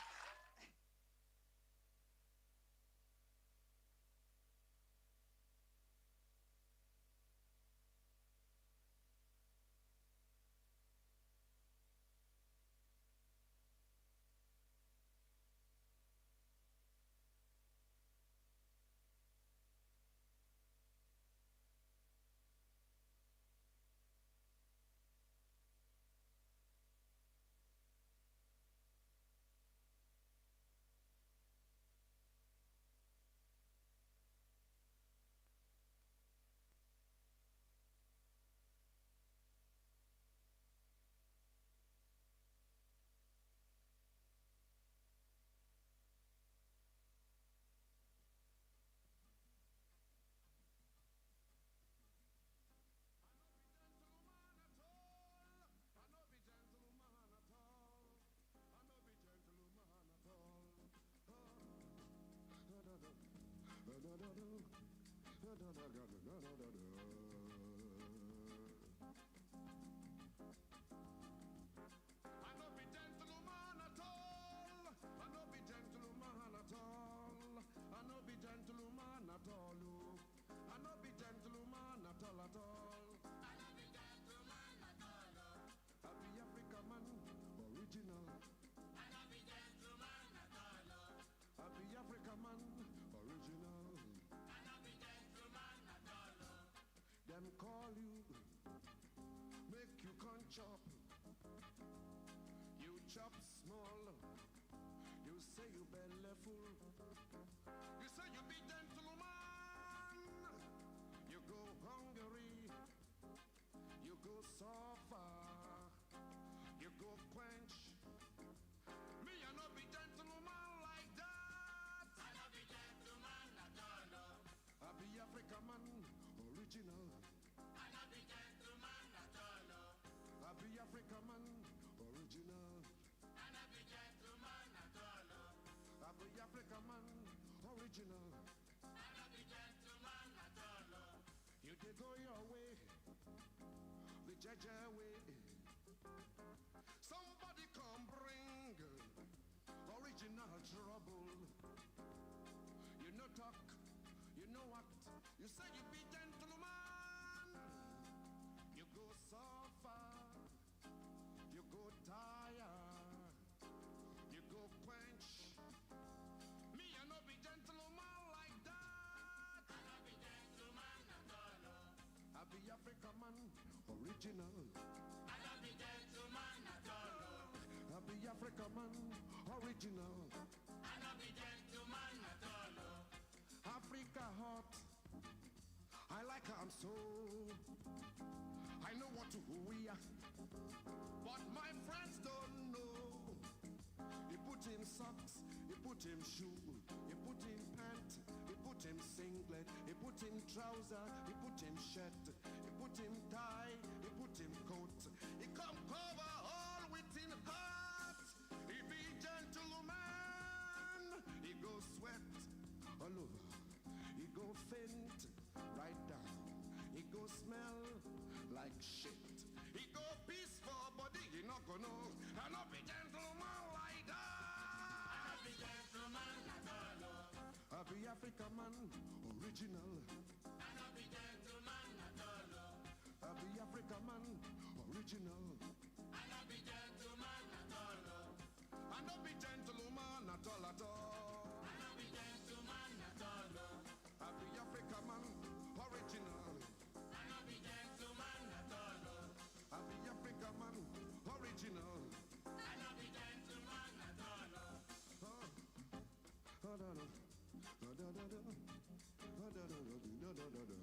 Chop small, you say you belly full. You say you be gentleman. You go hungry, you go suffer, you go quench. Me, I no be gentleman like that. I no be gentleman at all. I be Africa man, original. I no be gentleman at all. I be Africa man, original. I be Africa man, original. I be gentleman at all. You did go your way, the Jaja way. Somebody come bring original trouble. You know talk, you know act. You say you be gentleman. You go suffer, you go tire, you go quench. Me, I no be gentleman like that. I no be gentleman at all. I be Africa man, original. I no be gentleman at all. I be Africa man, original. I no be gentleman at all. Africa hot, I like her, I'm so. I know what to who we are, but my friends don't know. He put him socks, he put him shoe, he put him pant, he put him singlet, he put him trouser, he put him shirt, he put him tie, he put him coat. He come cover all with him heart. He be gentleman, he go sweat all over, he go faint right down, he go smell like shit. He go peaceful, body he not gonna know. I not be gentleman like that. I not be gentleman at all. I be Africa man, original. I not be gentleman at all. I be Africa man, original. I not be gentleman at all. I not be gentleman at all at all. I not be gentleman at all. I be Africa man, original. I not be gentleman at all. I be Africa man, original. I no be gentleman at all. Oh, da, da. Da, da, da, da. Da, da, da, da, da, da, da.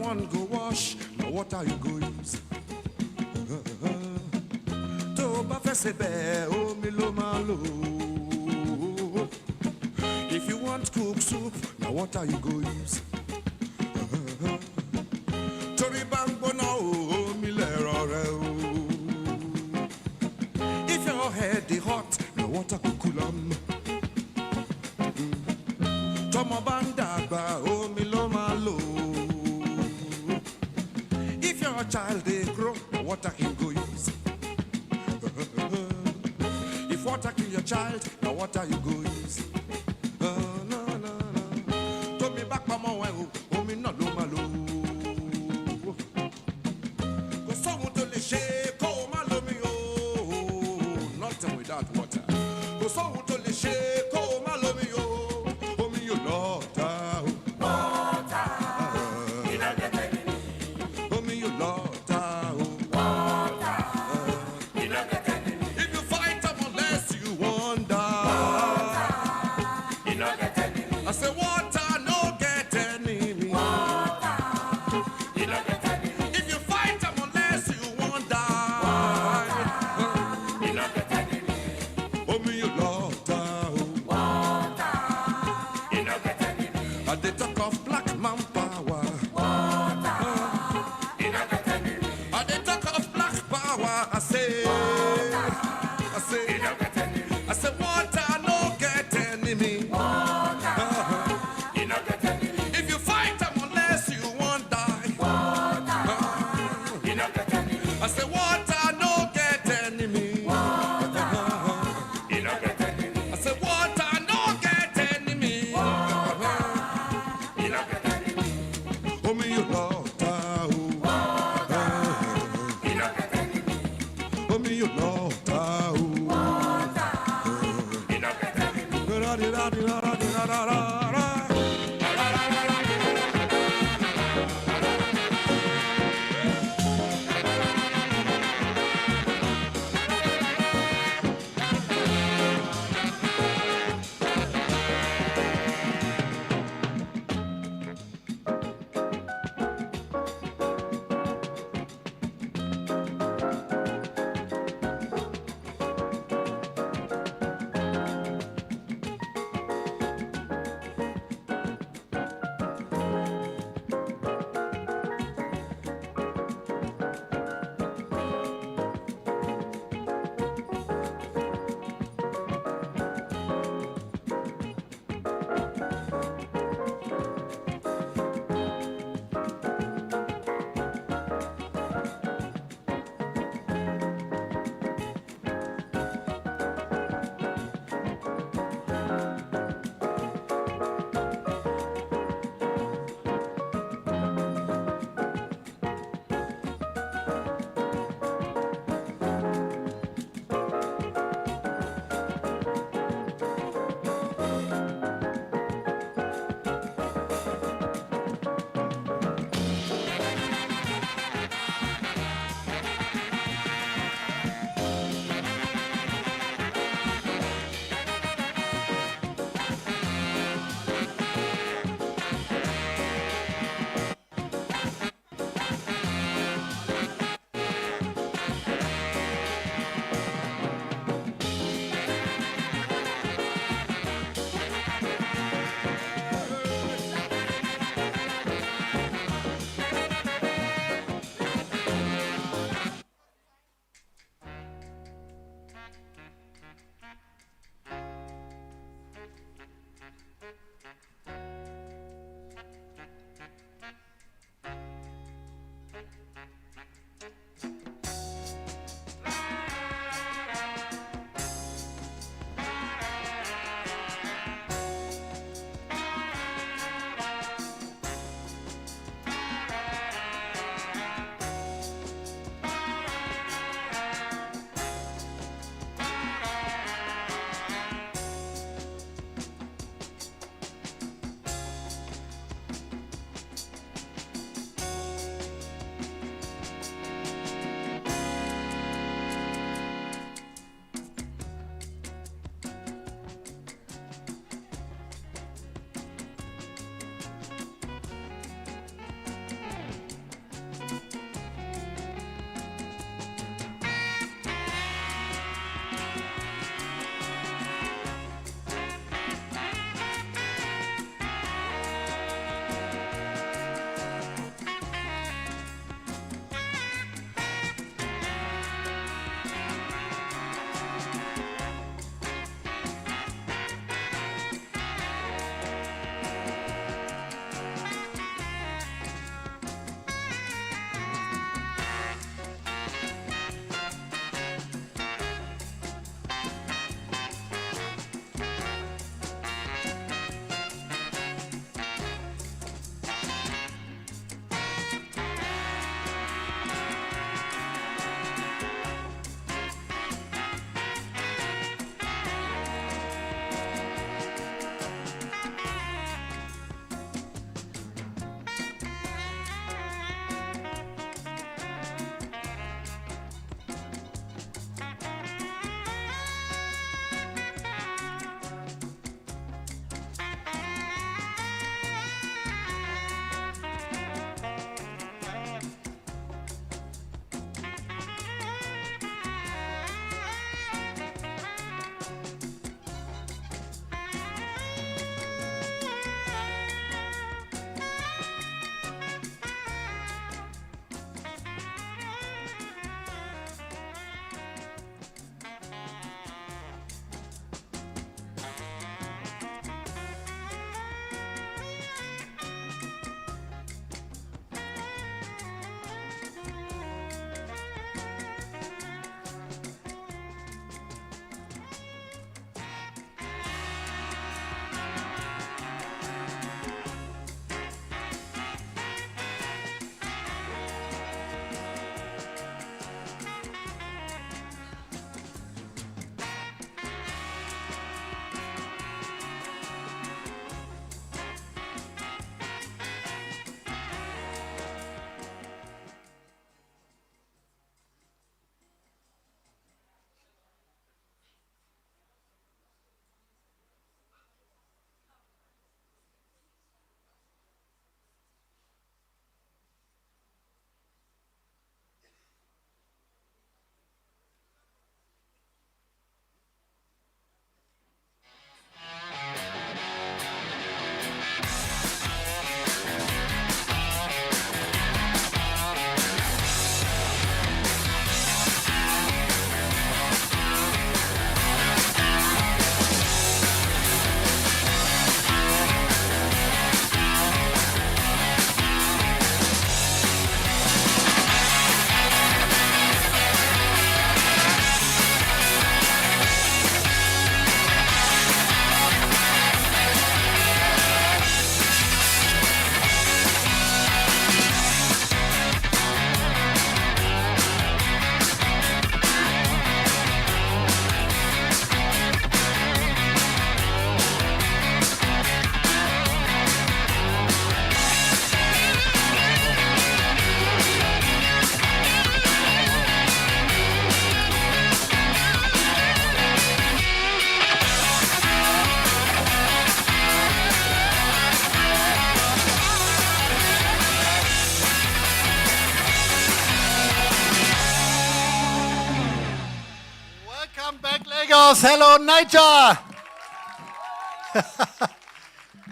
want go wash, now water you go use. To ba fe sebe, omi lo ma lo. If you want cook soup, now water you go use. Tori bambo na omi le rore o. If your head is hot, now water go cool 'em. Tomo bandagba omi lo ma lo. If your child they grow, now water him go use. If water kill your child, now water you go use. To me back mama wa o mi no lo ma lo. Go so to le she ko ma lo mi o. Nothing without water. Go so to le she ko ma lo mi o. O mi yo lota. Water. O mi yo lota. Water. If you fight them unless you wonder. I say water no get enemy. Water. If you fight them unless you want die. Oh me you love water. And they talk of black man power. Water. And they talk of black power. I say water no get enemy. If you fight them unless you want die. I say water no get enemy. I say water no get enemy. Oh me you water. Oh me you water. Lagos. Hello, Niger.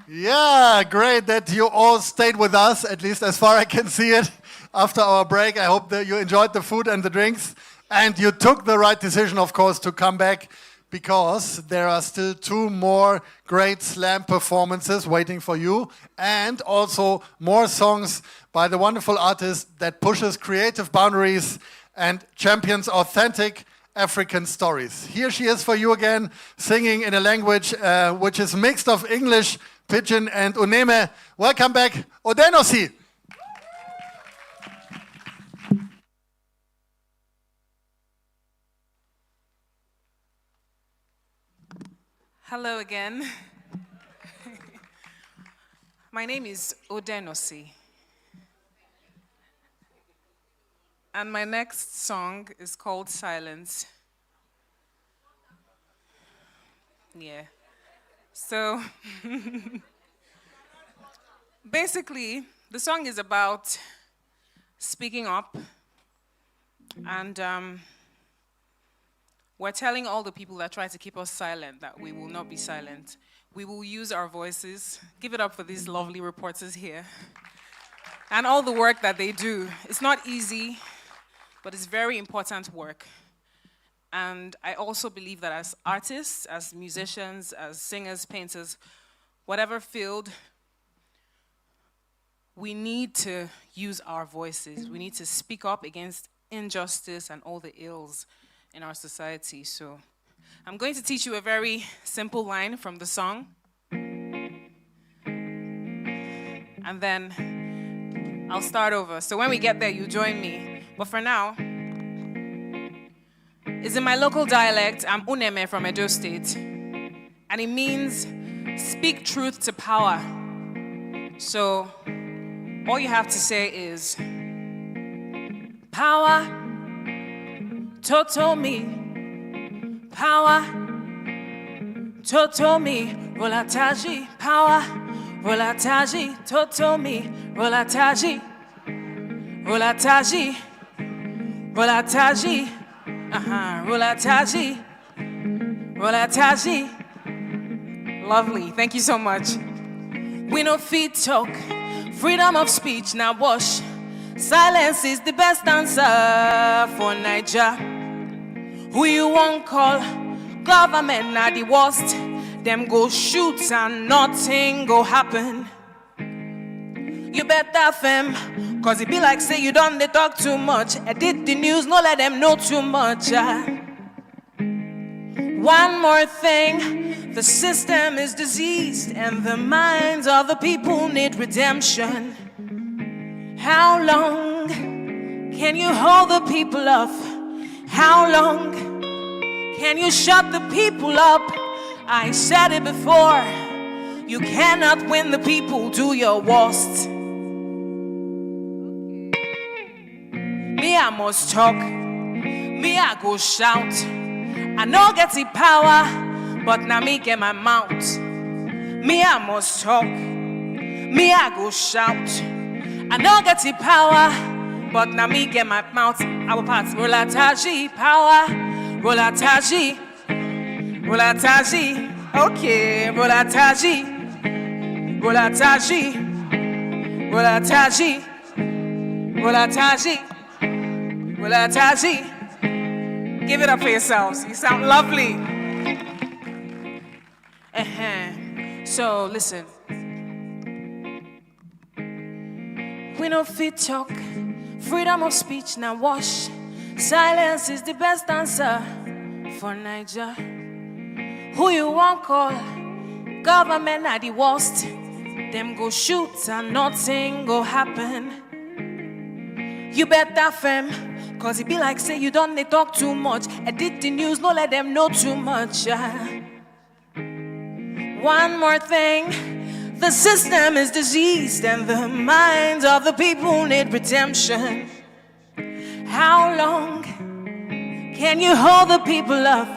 Yeah, great that you all stayed with us, at least as far I can see it, after our break. I hope that you enjoyed the food and the drinks. And you took the right decision, of course, to come back, because there are still 2 more great slam performances waiting for you, and also more songs by the wonderful artist that pushes creative boundaries and champions authentic African stories. Here she is for you again, singing in a language which is mixed of English, Pidgin and Uneme. Welcome back, Odenosi. Hello again. My name is Odenosi. And my next song is called Silence. Yeah. So, basically, the song is about speaking up, and we're telling all the people that try to keep us silent that we will not be silent. We will use our voices. Give it up for these lovely reporters here and all the work that they do. It's not easy, but it's very important work. And I also believe that as artists, as musicians, as singers, painters, whatever field, we need to use our voices. We need to speak up against injustice and all the ills in our society. So I'm going to teach you a very simple line from the song. And then I'll start over. So when we get there, you join me. But for now, it's in my local dialect. I'm Uneme from Edo State. And it means speak truth to power. So all you have to say is, power, Totomi, power, Totomi, Rolataji, power, Rolataji, Totomi, Rolataji, Rolataji, Rolataji, Rolataji, Rolataji. Lovely, thank you so much. We no fit talk, freedom of speech, now wash. Silence is the best answer for Niger. Who you won't call, government now the worst. Them go shoot and nothing go happen. You better fem, cause it be like say you done they talk too much. Edit the news, no let them know too much. One more thing, the system is diseased and the minds of the people need redemption. How long can you hold the people off? How long can you shut the people up? I said it before, you cannot win the people, do your worst. Me, I must talk, me, I go shout. I know get the power, but now me get my mouth. Me, I must talk, me, I go shout. I know get the power, but now me get my mouth. Our parts, Rolataji, power, Rolataji, Rolataji, okay, Rolataji, Rolataji, Rolataji, Rolataji, Rolataji. Give it up for yourselves. You sound lovely. So listen. We no fit talk, freedom of speech now wash. Silence is the best answer for Niger. Who you won't call, government are the worst. Them go shoot and nothing go happen. You better fem, cause it be like say you done they talk too much. Edit the news, no let them know too much. One more thing, the system is diseased and the minds of the people need redemption. How long can you hold the people up?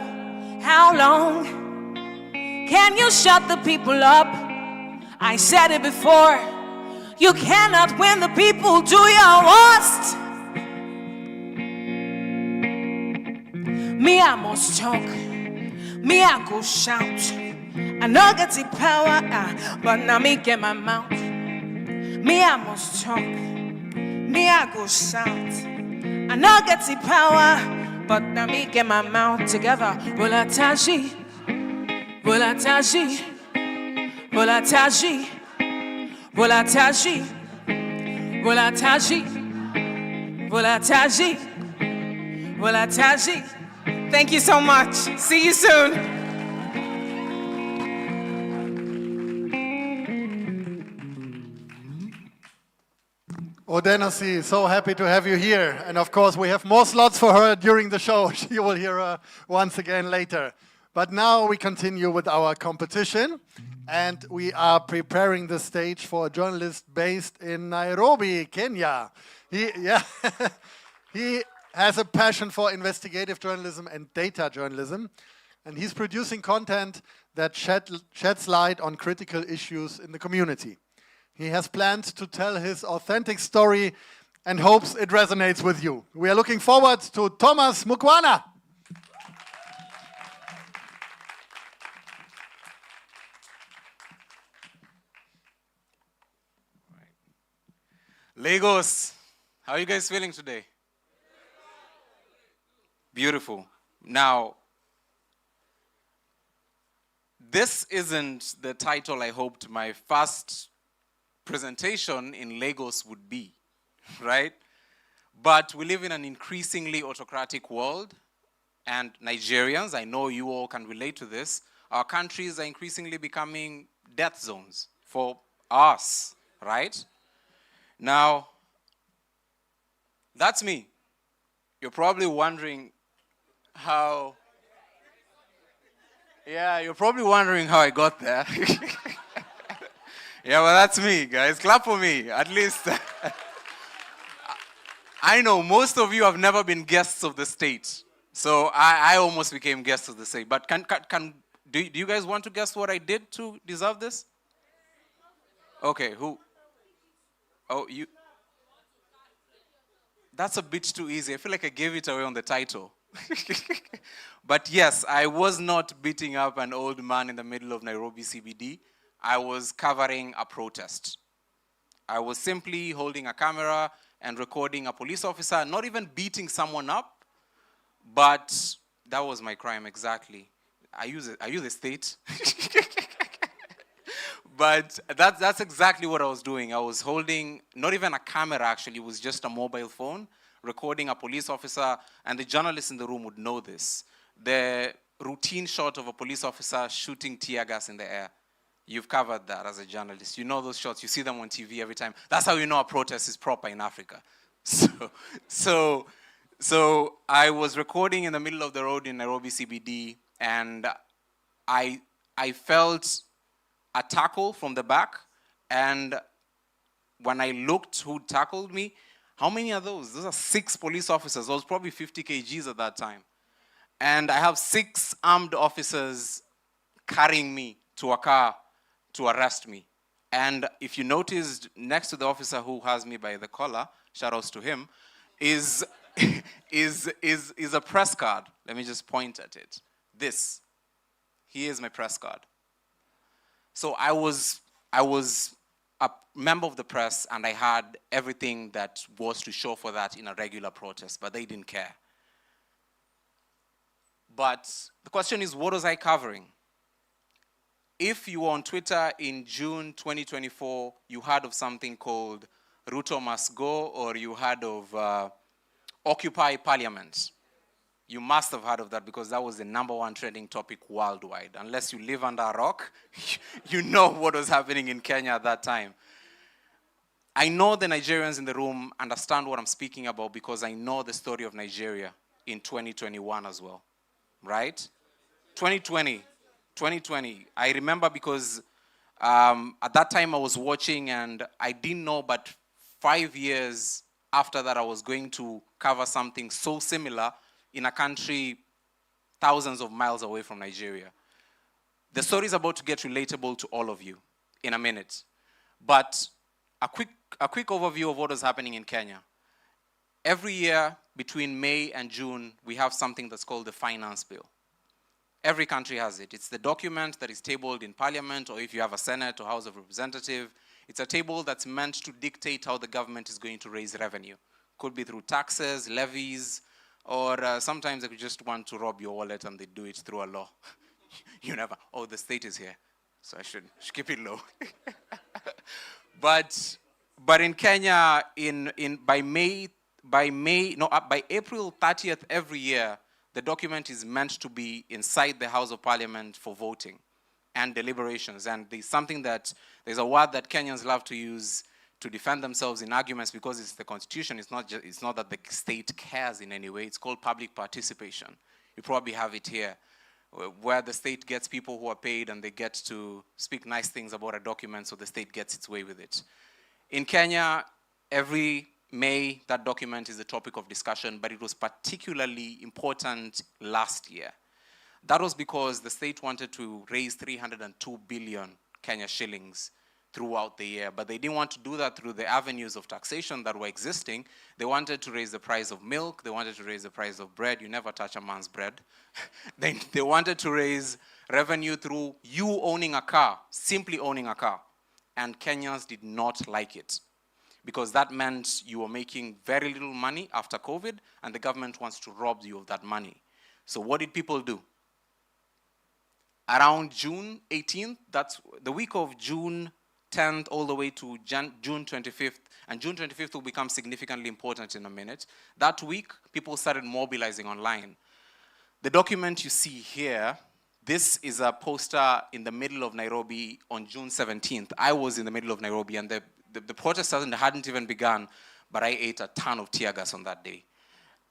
How long can you shut the people up? I said it before, you cannot win the people, do your worst. Me, I must talk, Me I go shout. I no get the power, but now me get my mouth. Me I must talk. Me I go shout. I no get the power, but now me get my mouth together. Volataji, volataji, volataji, volataji, volataji, volataji, volataji. Thank you so much. See you soon. Odenasi, so happy to have you here. And of course, we have more slots for her during the show. You will hear her once again later. But now we continue with our competition. And we are preparing the stage for a journalist based in Nairobi, Kenya. He has a passion for investigative journalism and data journalism. And he's producing content that sheds light on critical issues in the community. He has planned to tell his authentic story and hopes it resonates with you. We are looking forward to Thomas Mukhwana. Lagos, how are you guys feeling today? Beautiful. Now, this isn't the title I hoped my first presentation in Lagos would be, right? But we live in an increasingly autocratic world, and Nigerians, I know you all can relate to this, our countries are increasingly becoming death zones for us, right? Now, that's me. You're probably wondering how, you're probably wondering how I got there. Yeah, well, that's me, guys. Clap for me, at least. I know most of you have never been guests of the state. So I almost became guests of the state. But do you guys want to guess what I did to deserve this? Okay, who? Oh, you. That's a bit too easy. I feel like I gave it away on the title. But yes, I was not beating up an old man in the middle of Nairobi CBD. I was covering a protest. I was simply holding a camera and recording a police officer, not even beating someone up, but that was my crime exactly. Are you the state? But that's exactly what I was doing. I was holding, not even a camera actually, it was just a mobile phone, recording a police officer, and the journalists in the room would know this. The routine shot of a police officer shooting tear gas in the air. You've covered that as a journalist. You know those shots. You see them on TV every time. That's how you know a protest is proper in Africa. So I was recording in the middle of the road in Nairobi CBD, and I felt a tackle from the back. And when I looked who tackled me, how many are those? Those are 6 police officers. I was probably 50 kgs at that time. And I have 6 armed officers carrying me to a car to arrest me. And if you noticed, next to the officer who has me by the collar, shout outs to him, is a press card. Let me just point at it. This. Here's my press card. So I was a member of the press, and I had everything that was to show for that in a regular protest, but they didn't care. But the question is, what was I covering? If you were on Twitter in June 2024, you heard of something called Ruto Must Go, or you heard of Occupy Parliament. You must have heard of that because that was the #1 trending topic worldwide. Unless you live under a rock, you know what was happening in Kenya at that time. I know the Nigerians in the room understand what I'm speaking about because I know the story of Nigeria in 2021 as well, right? 2020. I remember because at that time I was watching and I didn't know, but 5 years after that I was going to cover something so similar in a country thousands of miles away from Nigeria. The story is about to get relatable to all of you in a minute. But a quick overview of what is happening in Kenya. Every year between May and June, we have something that's called the finance bill. Every country has it. It's the document that is tabled in parliament, or if you have a Senate or House of Representatives, it's a table that's meant to dictate how the government is going to raise revenue. Could be through taxes, levies, or sometimes they just want to rob your wallet and they do it through a law. You never, oh, the state is here, so I should keep it low. But in Kenya, by April 30th every year, the document is meant to be inside the House of Parliament for voting and deliberations. And there's a word that Kenyans love to use to defend themselves in arguments because it's the Constitution. It's not that the state cares in any way. It's called public participation. You probably have it here, where the state gets people who are paid and they get to speak nice things about a document so the state gets its way with it. In Kenya, every May, that document is the topic of discussion, but it was particularly important last year. That was because the state wanted to raise 302 billion Kenya shillings throughout the year, but they didn't want to do that through the avenues of taxation that were existing. They wanted to raise the price of milk, they wanted to raise the price of bread. You never touch a man's bread. They wanted to raise revenue through you owning a car, simply owning a car. And Kenyans did not like it, because that meant you were making very little money after COVID, and the government wants to rob you of that money. So what did people do? Around June 18th, that's the week of June 10th all the way to June 25th, and June 25th will become significantly important in a minute. That week, people started mobilizing online. The document you see here, this is a poster in the middle of Nairobi on June 17th. I was in the middle of Nairobi, and the protest hadn't even begun, but I ate a ton of tear gas on that day.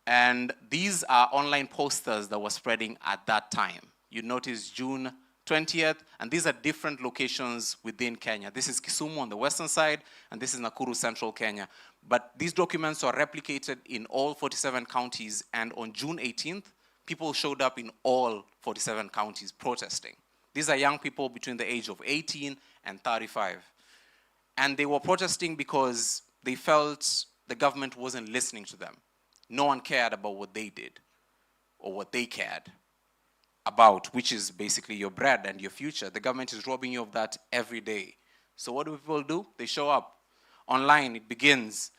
And these are online posters that were spreading at that time. You notice June 20th, and these are different locations within Kenya. This is Kisumu on the western side, and this is Nakuru, central Kenya. But these documents are replicated in all 47 counties, and on June 18th, people showed up in all 47 counties protesting. These are young people between the age of 18 and 35. And they were protesting because they felt the government wasn't listening to them. No one cared about what they did or what they cared about, which is basically your bread and your future. The government is robbing you of that every day. So what do people do? They show up. Online, it begins.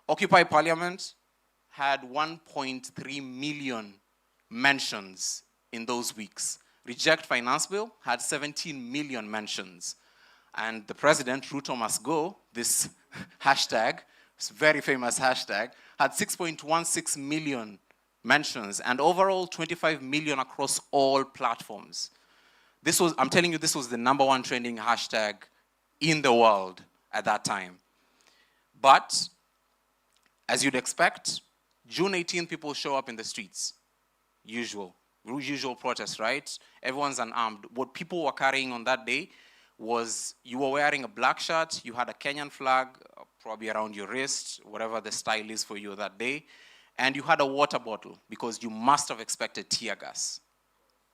Occupy Parliament had 1.3 million mentions in those weeks. Reject Finance Bill had 17 million mentions. And the president, Ruto must go, this hashtag, this very famous hashtag, had 6.16 million mentions, and overall 25 million across all platforms. I'm telling you, this was the #1 trending hashtag in the world at that time. But, as you'd expect, June 18th, people show up in the streets. Usual protest, right? Everyone's unarmed. What people were carrying on that day was you were wearing a black shirt, you had a Kenyan flag, probably around your wrist, whatever the style is for you that day, and you had a water bottle because you must have expected tear gas.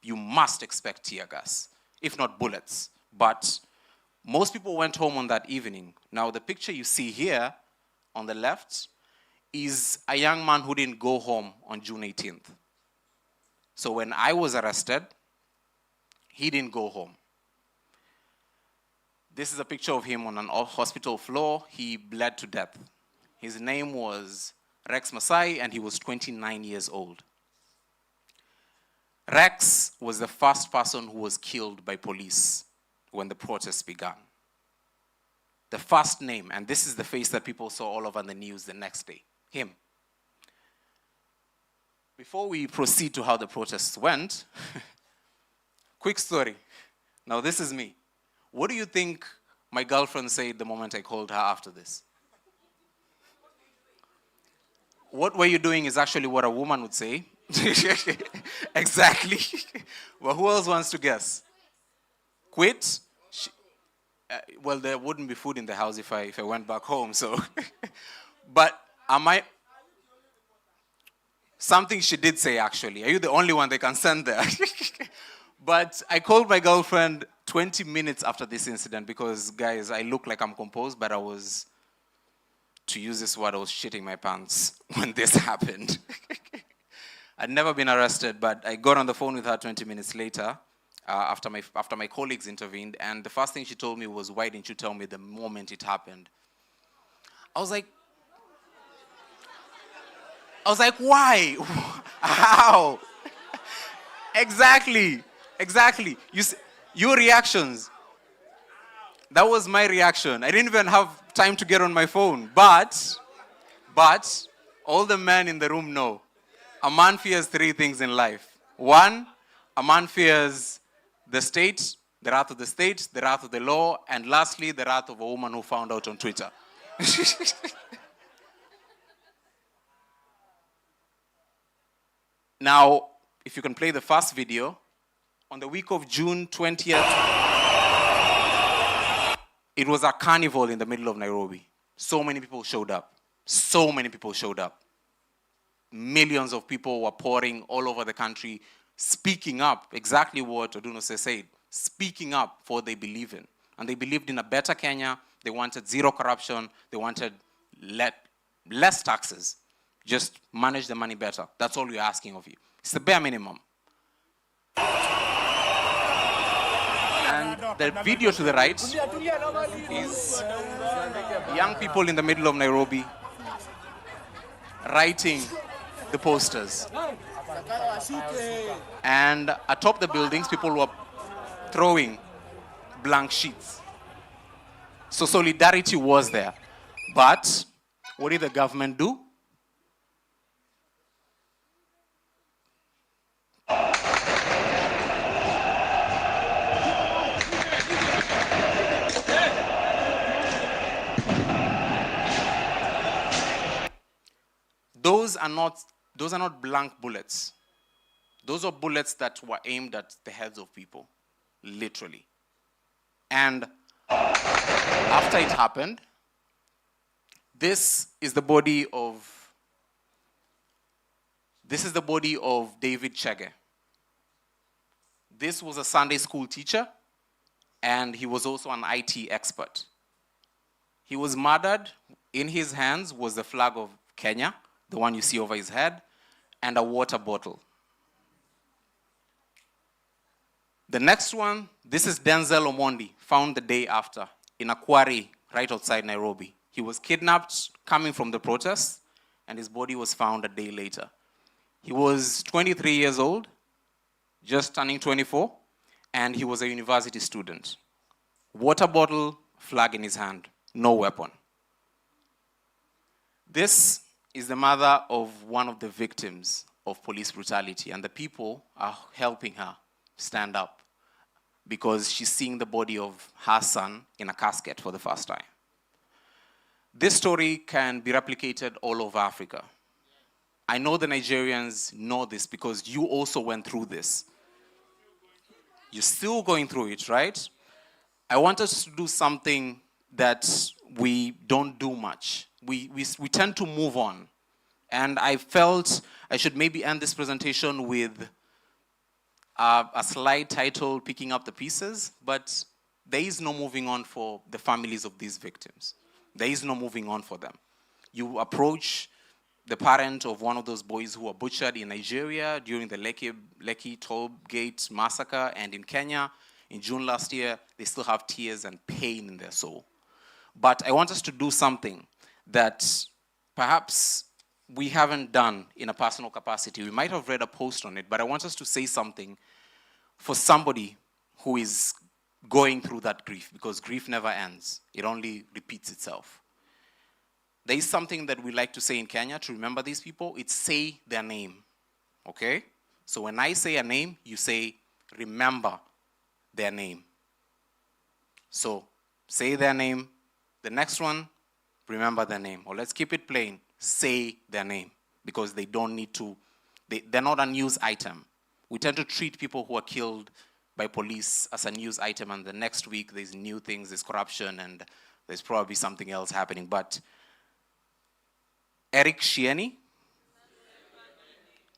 You must expect tear gas, if not bullets. But most people went home on that evening. Now, the picture you see here on the left is a young man who didn't go home on June 18th. So when I was arrested, he didn't go home. This is a picture of him on an hospital floor. He bled to death. His name was Rex Masai, and he was 29 years old. Rex was the first person who was killed by police when the protests began. The first name, and this is the face that people saw all over the news the next day, him. Before we proceed to how the protests went, quick story. Now this is me. What do you think my girlfriend said the moment I called her after this? What were you doing is actually what a woman would say. Exactly. Well, who else wants to guess? Quit? Well, there wouldn't be food in the house if I went back home, so. But something she did say, actually. Are you the only one they can send there? But I called my girlfriend 20 minutes after this incident because, guys, I look like I'm composed, but I was, to use this word, I was shitting my pants when this happened. I'd never been arrested, but I got on the phone with her 20 minutes later after my colleagues intervened, and the first thing she told me was, "Why didn't you tell me the moment it happened?" I was like, why? How? Exactly. Your reactions. That was my reaction. I didn't even have time to get on my phone. But all the men in the room know a man fears three things in life. One, a man fears the state, the wrath of the state, the wrath of the law, and lastly, the wrath of a woman who found out on Twitter. Now, if you can play the first video, on the week of June 20th, it was a carnival in the middle of Nairobi. So many people showed up. Millions of people were pouring all over the country, speaking up, exactly what Odunose said, speaking up for what they believe in. And they believed in a better Kenya. They wanted zero corruption. They wanted less taxes. Just manage the money better. That's all we're asking of you. It's the bare minimum. And the video to the right is young people in the middle of Nairobi writing the posters. And atop the buildings, people were throwing blank sheets. So solidarity was there. But what did the government do? Those are not blank bullets. Those are bullets that were aimed at the heads of people, literally. And after it happened, this is the body of David Chege. This was a Sunday school teacher, and he was also an IT expert. He was murdered. In his hands was the flag of Kenya, the one you see over his head, and a water bottle. The next one, this is Denzel Omondi, found the day after in a quarry right outside Nairobi. He was kidnapped coming from the protests, and his body was found a day later. He was 23 years old, just turning 24, and he was a university student. Water bottle, flag in his hand, no weapon. This is the mother of one of the victims of police brutality, and the people are helping her stand up because she's seeing the body of her son in a casket for the first time. This story can be replicated all over Africa. I know the Nigerians know this because you also went through this. You're still going through it, right? I want us to do something that we don't do much. We tend to move on. And I felt I should maybe end this presentation with a slide titled Picking Up the Pieces, but there is no moving on for the families of these victims. There is no moving on for them. You approach the parent of one of those boys who were butchered in Nigeria during the Lekki Toll Gate massacre, and in Kenya in June last year, they still have tears and pain in their soul. But I want us to do something that perhaps we haven't done in a personal capacity. We might have read a post on it, but I want us to say something for somebody who is going through that grief, because grief never ends. It only repeats itself. There is something that we like to say in Kenya to remember these people. It's say their name, okay? So when I say a name, you say, remember their name. So say their name. The next one, remember their name. Or let's keep it plain. Say their name, because they don't need to, they're not a news item. We tend to treat people who are killed by police as a news item, and the next week there's new things, there's corruption, and there's probably something else happening. But Eric Shieni,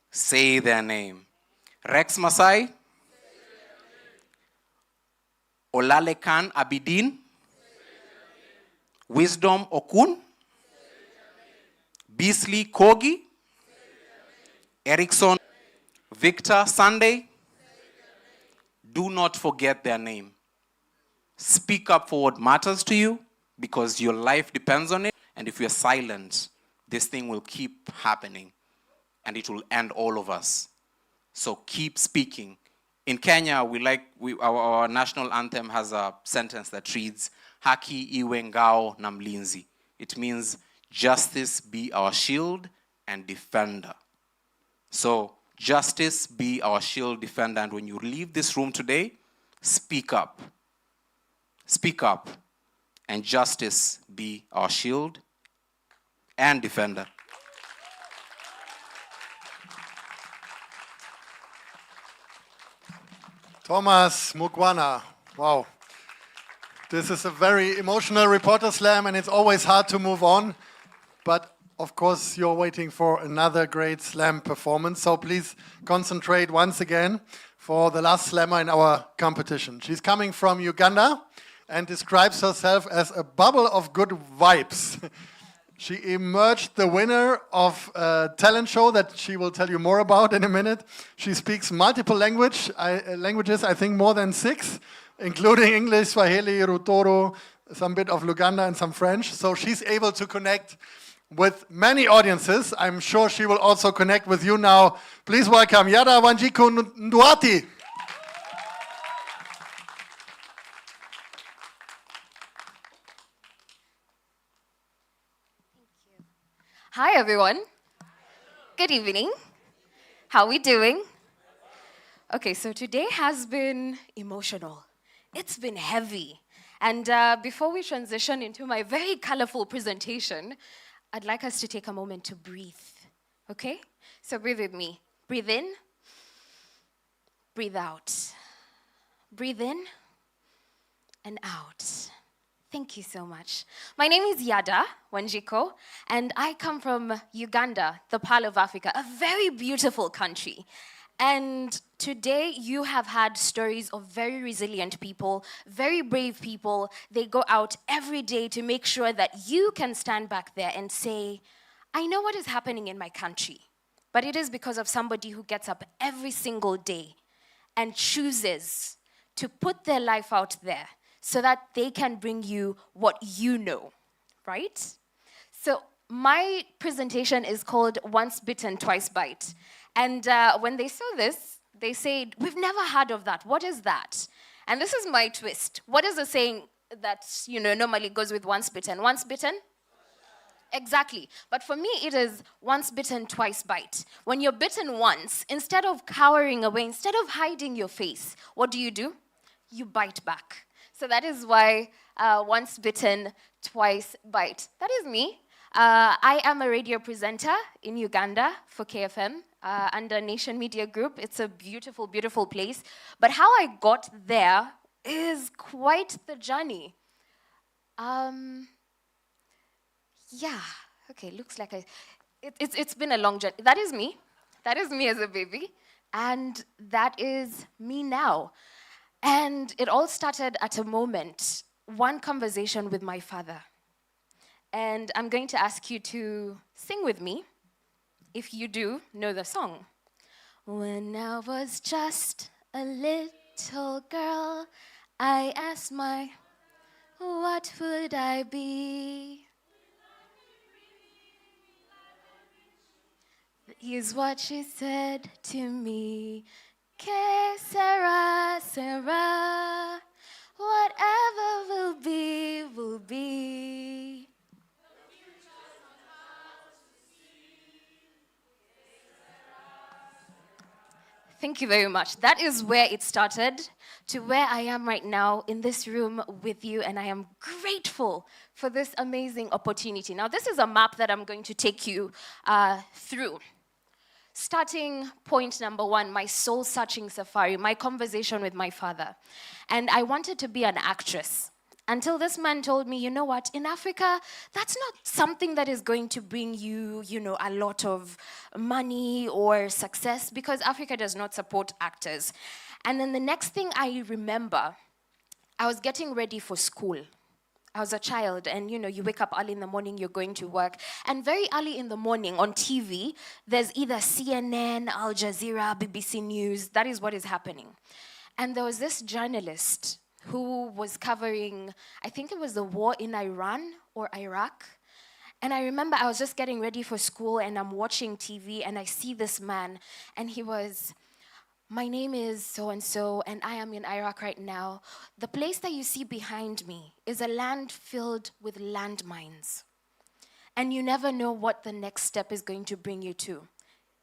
say their name. Rex Masai, Olalekan Abidin, Wisdom Okun, Beasley Kogi, Erickson Victor, Sunday, do not forget their name. Speak up for what matters to you because your life depends on it. And if you're silent, this thing will keep happening and it will end all of us. So keep speaking. In Kenya, our national anthem has a sentence that reads, Haki iwe ngao na mlinzi. It means justice be our shield and defender. So justice be our shield, defender. And when you leave this room today, speak up. Speak up. And justice be our shield and defender. Thomas Mukhwana, wow. This is a very emotional reporter slam and it's always hard to move on. But of course you're waiting for another great slam performance. So please concentrate once again for the last slammer in our competition. She's coming from Uganda and describes herself as a bubble of good vibes. She emerged the winner of a talent show that she will tell you more about in a minute. She speaks multiple languages, I think more than 6, including English, Swahili, Rutoro, some bit of Luganda and some French. So she's able to connect with many audiences. I'm sure she will also connect with you now. Please welcome Yada Wanjiku Nduati. Hi, everyone. Good evening. How are we doing? Okay, so today has been emotional. It's been heavy. And before we transition into my very colorful presentation, I'd like us to take a moment to breathe, okay? So breathe with me. Breathe in, breathe out. Breathe in and out. Thank you so much. My name is Yada Wanjiku, and I come from Uganda, the Pearl of Africa, a very beautiful country. And today you have had stories of very resilient people, very brave people. They go out every day to make sure that you can stand back there and say, I know what is happening in my country, but it is because of somebody who gets up every single day and chooses to put their life out there so that they can bring you what you know, right? So my presentation is called Once Bitten, Twice Bite. And when they saw this, they said, we've never heard of that. What is that? And this is my twist. What is the saying that normally goes with once bitten? Once bitten? Exactly. But for me, it is once bitten, twice bite. When you're bitten once, instead of cowering away, instead of hiding your face, what do? You bite back. So that is why once bitten, twice bite. That is me. I am a radio presenter in Uganda for KFM under Nation Media Group. It's a beautiful, beautiful place. But how I got there is quite the journey. Yeah, okay, looks like it's been a long journey. That is me. That is me as a baby. And that is me now. And it all started at a moment, one conversation with my father. And I'm going to ask you to sing with me, if you do know the song. When I was just a little girl, I asked what would I be? Here's what she said to me. Que sera, sera, whatever will be, will be. Thank you very much. That is where it started, to where I am right now in this room with you, and I am grateful for this amazing opportunity. Now, this is a map that I'm going to take you through. Starting point number 1, my soul-searching safari, my conversation with my father. And I wanted to be an actress. Until this man told me, you know what, in Africa, that's not something that is going to bring you, a lot of money or success, because Africa does not support actors. And then the next thing I remember, I was getting ready for school. I was a child, and you wake up early in the morning, you're going to work. And very early in the morning on TV, there's either CNN, Al Jazeera, BBC News. That is what is happening. And there was this journalist who was covering, I think it was the war in Iran or Iraq. And I remember I was just getting ready for school, and I'm watching TV, and I see this man, and he was, my name is so-and-so, and I am in Iraq right now. The place that you see behind me is a land filled with landmines. And you never know what the next step is going to bring you to.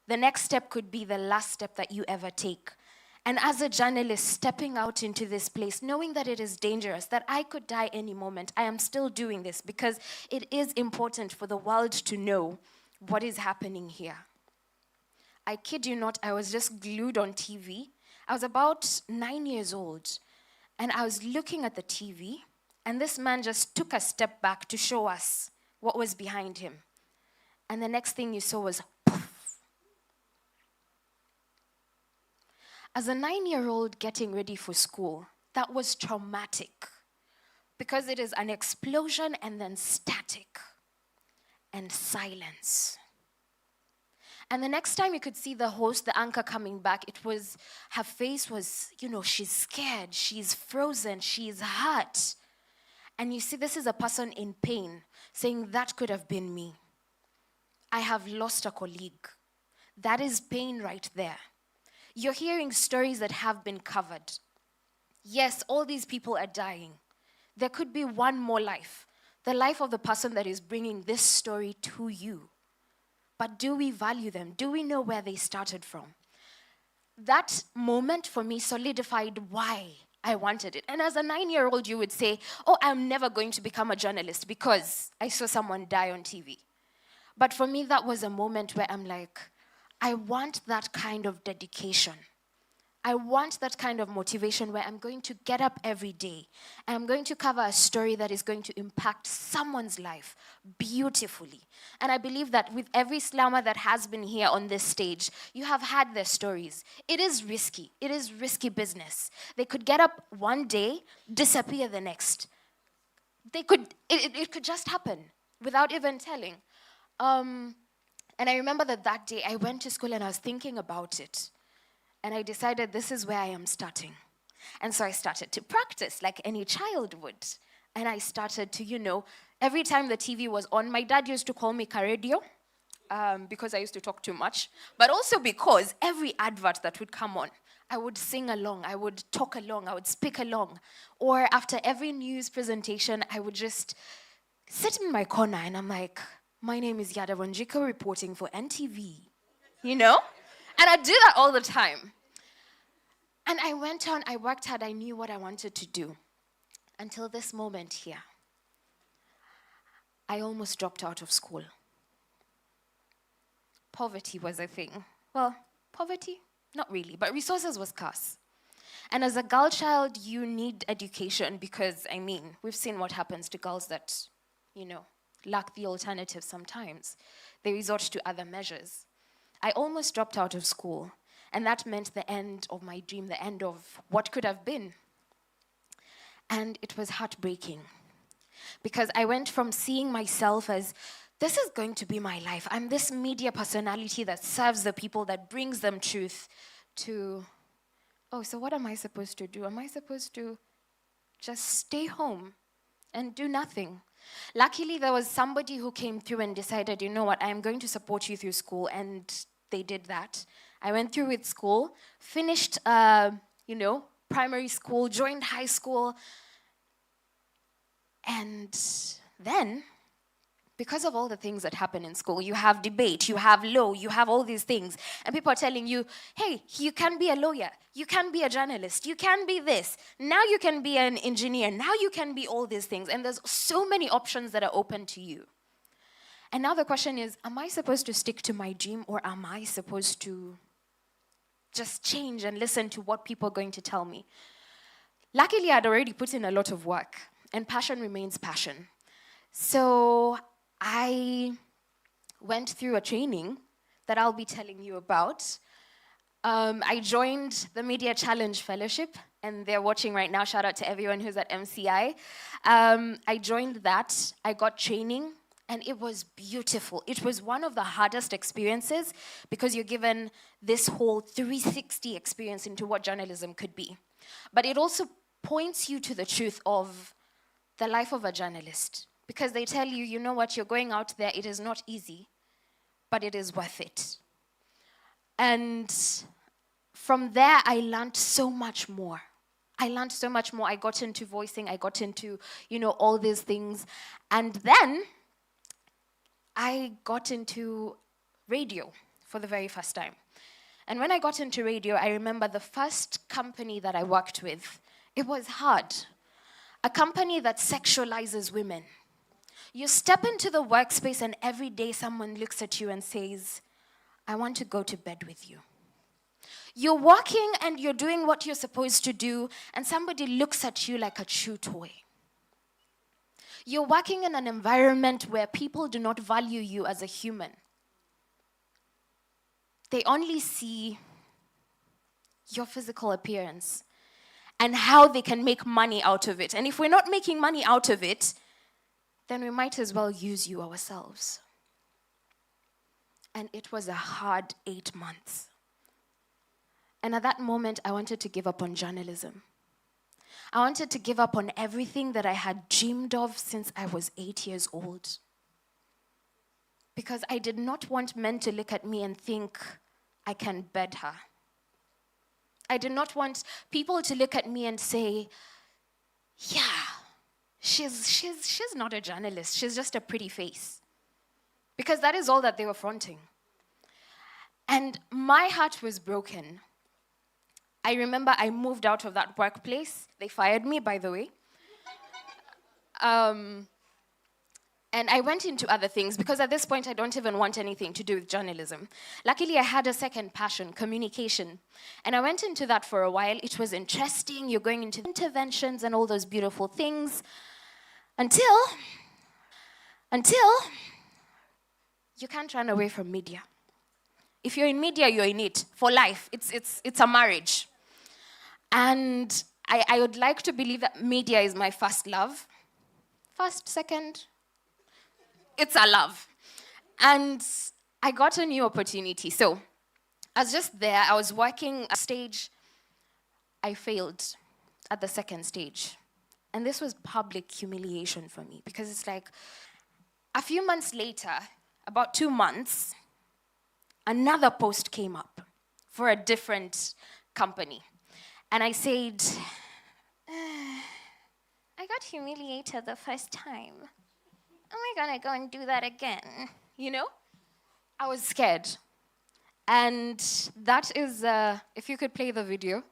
The next step could be the last step that you ever take. And as a journalist stepping out into this place, knowing that it is dangerous, that I could die any moment, I am still doing this because it is important for the world to know what is happening here. I kid you not, I was just glued on TV. I was about 9 years old, and I was looking at the TV, and this man just took a step back to show us what was behind him. And the next thing you saw was poof. As a 9-year-old getting ready for school, that was traumatic because it is an explosion and then static and silence. And the next time you could see the host, the anchor coming back, her face was, she's scared, she's frozen, she's hurt. And you see, this is a person in pain saying, that could have been me. I have lost a colleague. That is pain right there. You're hearing stories that have been covered. Yes, all these people are dying. There could be one more life, the life of the person that is bringing this story to you. But do we value them? Do we know where they started from? That moment for me solidified why I wanted it. And as a 9-year-old, you would say, oh, I'm never going to become a journalist because I saw someone die on TV. But for me, that was a moment where I'm like, I want that kind of dedication. I want that kind of motivation where I'm going to get up every day and I'm going to cover a story that is going to impact someone's life beautifully. And I believe that with every slammer that has been here on this stage, you have had their stories. It is risky. It is risky business. They could get up one day, disappear the next. It could just happen without even telling. And I remember that day I went to school and I was thinking about it. And I decided this is where I am starting. And so I started to practice like any child would. And I started to, every time the TV was on, my dad used to call me Karedio because I used to talk too much. But also because every advert that would come on, I would sing along, I would talk along, I would speak along. Or after every news presentation, I would just sit in my corner and I'm like, my name is Yada Wanjiko reporting for NTV, And I do that all the time. And I went on, I worked hard, I knew what I wanted to do. Until this moment here. I almost dropped out of school. Poverty was a thing. Well, poverty? Not really, but resources was scarce. And as a girl child, you need education because, we've seen what happens to girls that, lack the alternative sometimes. They resort to other measures. I almost dropped out of school, and that meant the end of my dream, the end of what could have been. And it was heartbreaking because I went from seeing myself as, this is going to be my life. I'm this media personality that serves the people, that brings them truth, to, oh, so what am I supposed to do? Am I supposed to just stay home and do nothing? Luckily, there was somebody who came through and decided, you know what, I am going to support you through school, and they did that. I went through with school, finished, primary school, joined high school, and then, because of all the things that happen in school, you have debate, you have law, you have all these things, and people are telling you, hey, you can be a lawyer, you can be a journalist, you can be this, now you can be an engineer, now you can be all these things, and there's so many options that are open to you. And now the question is, am I supposed to stick to my dream, or am I supposed to just change and listen to what people are going to tell me? Luckily, I'd already put in a lot of work, and passion remains passion. So I went through a training that I'll be telling you about. I joined the Media Challenge Fellowship, and they're watching right now. Shout out to everyone who's at MCI. I joined that. I got training, and it was beautiful. It was one of the hardest experiences because you're given this whole 360 experience into what journalism could be. But it also points you to the truth of the life of a journalist, because they tell you, you know what, you're going out there, it is not easy, but it is worth it. And from there, I learned so much more. I got into voicing, I got into, all these things. And then I got into radio for the very first time. And when I got into radio, I remember the first company that I worked with, it was hard. A company that sexualizes women. You step into the workspace and every day someone looks at you and says, I want to go to bed with you. You're walking and you're doing what you're supposed to do, and somebody looks at you like a chew toy. You're working in an environment where people do not value you as a human. They only see your physical appearance and how they can make money out of it. And if we're not making money out of it, then we might as well use you ourselves. And it was a hard 8 months. And at that moment, I wanted to give up on journalism. I wanted to give up on everything that I had dreamed of since I was 8 years old. Because I did not want men to look at me and think, I can bed her. I did not want people to look at me and say, yeah, she's not a journalist, she's just a pretty face. Because that is all that they were fronting. And my heart was broken. I remember I moved out of that workplace. They fired me, by the way. And I went into other things because at this point I don't even want anything to do with journalism. Luckily, I had a second passion, communication. And I went into that for a while. It was interesting. You're going into interventions and all those beautiful things until you can't run away from media. If you're in media, you're in it for life. It's a marriage. And I would like to believe that media is my first love. First, second, it's a love. And I got a new opportunity. So I was just there. I was working a stage. I failed at the second stage. And this was public humiliation for me because it's like a few months later, about 2 months, another post came up for a different company. And I said, I got humiliated the first time. Am I gonna go and do that again? I was scared. And that is, if you could play the video.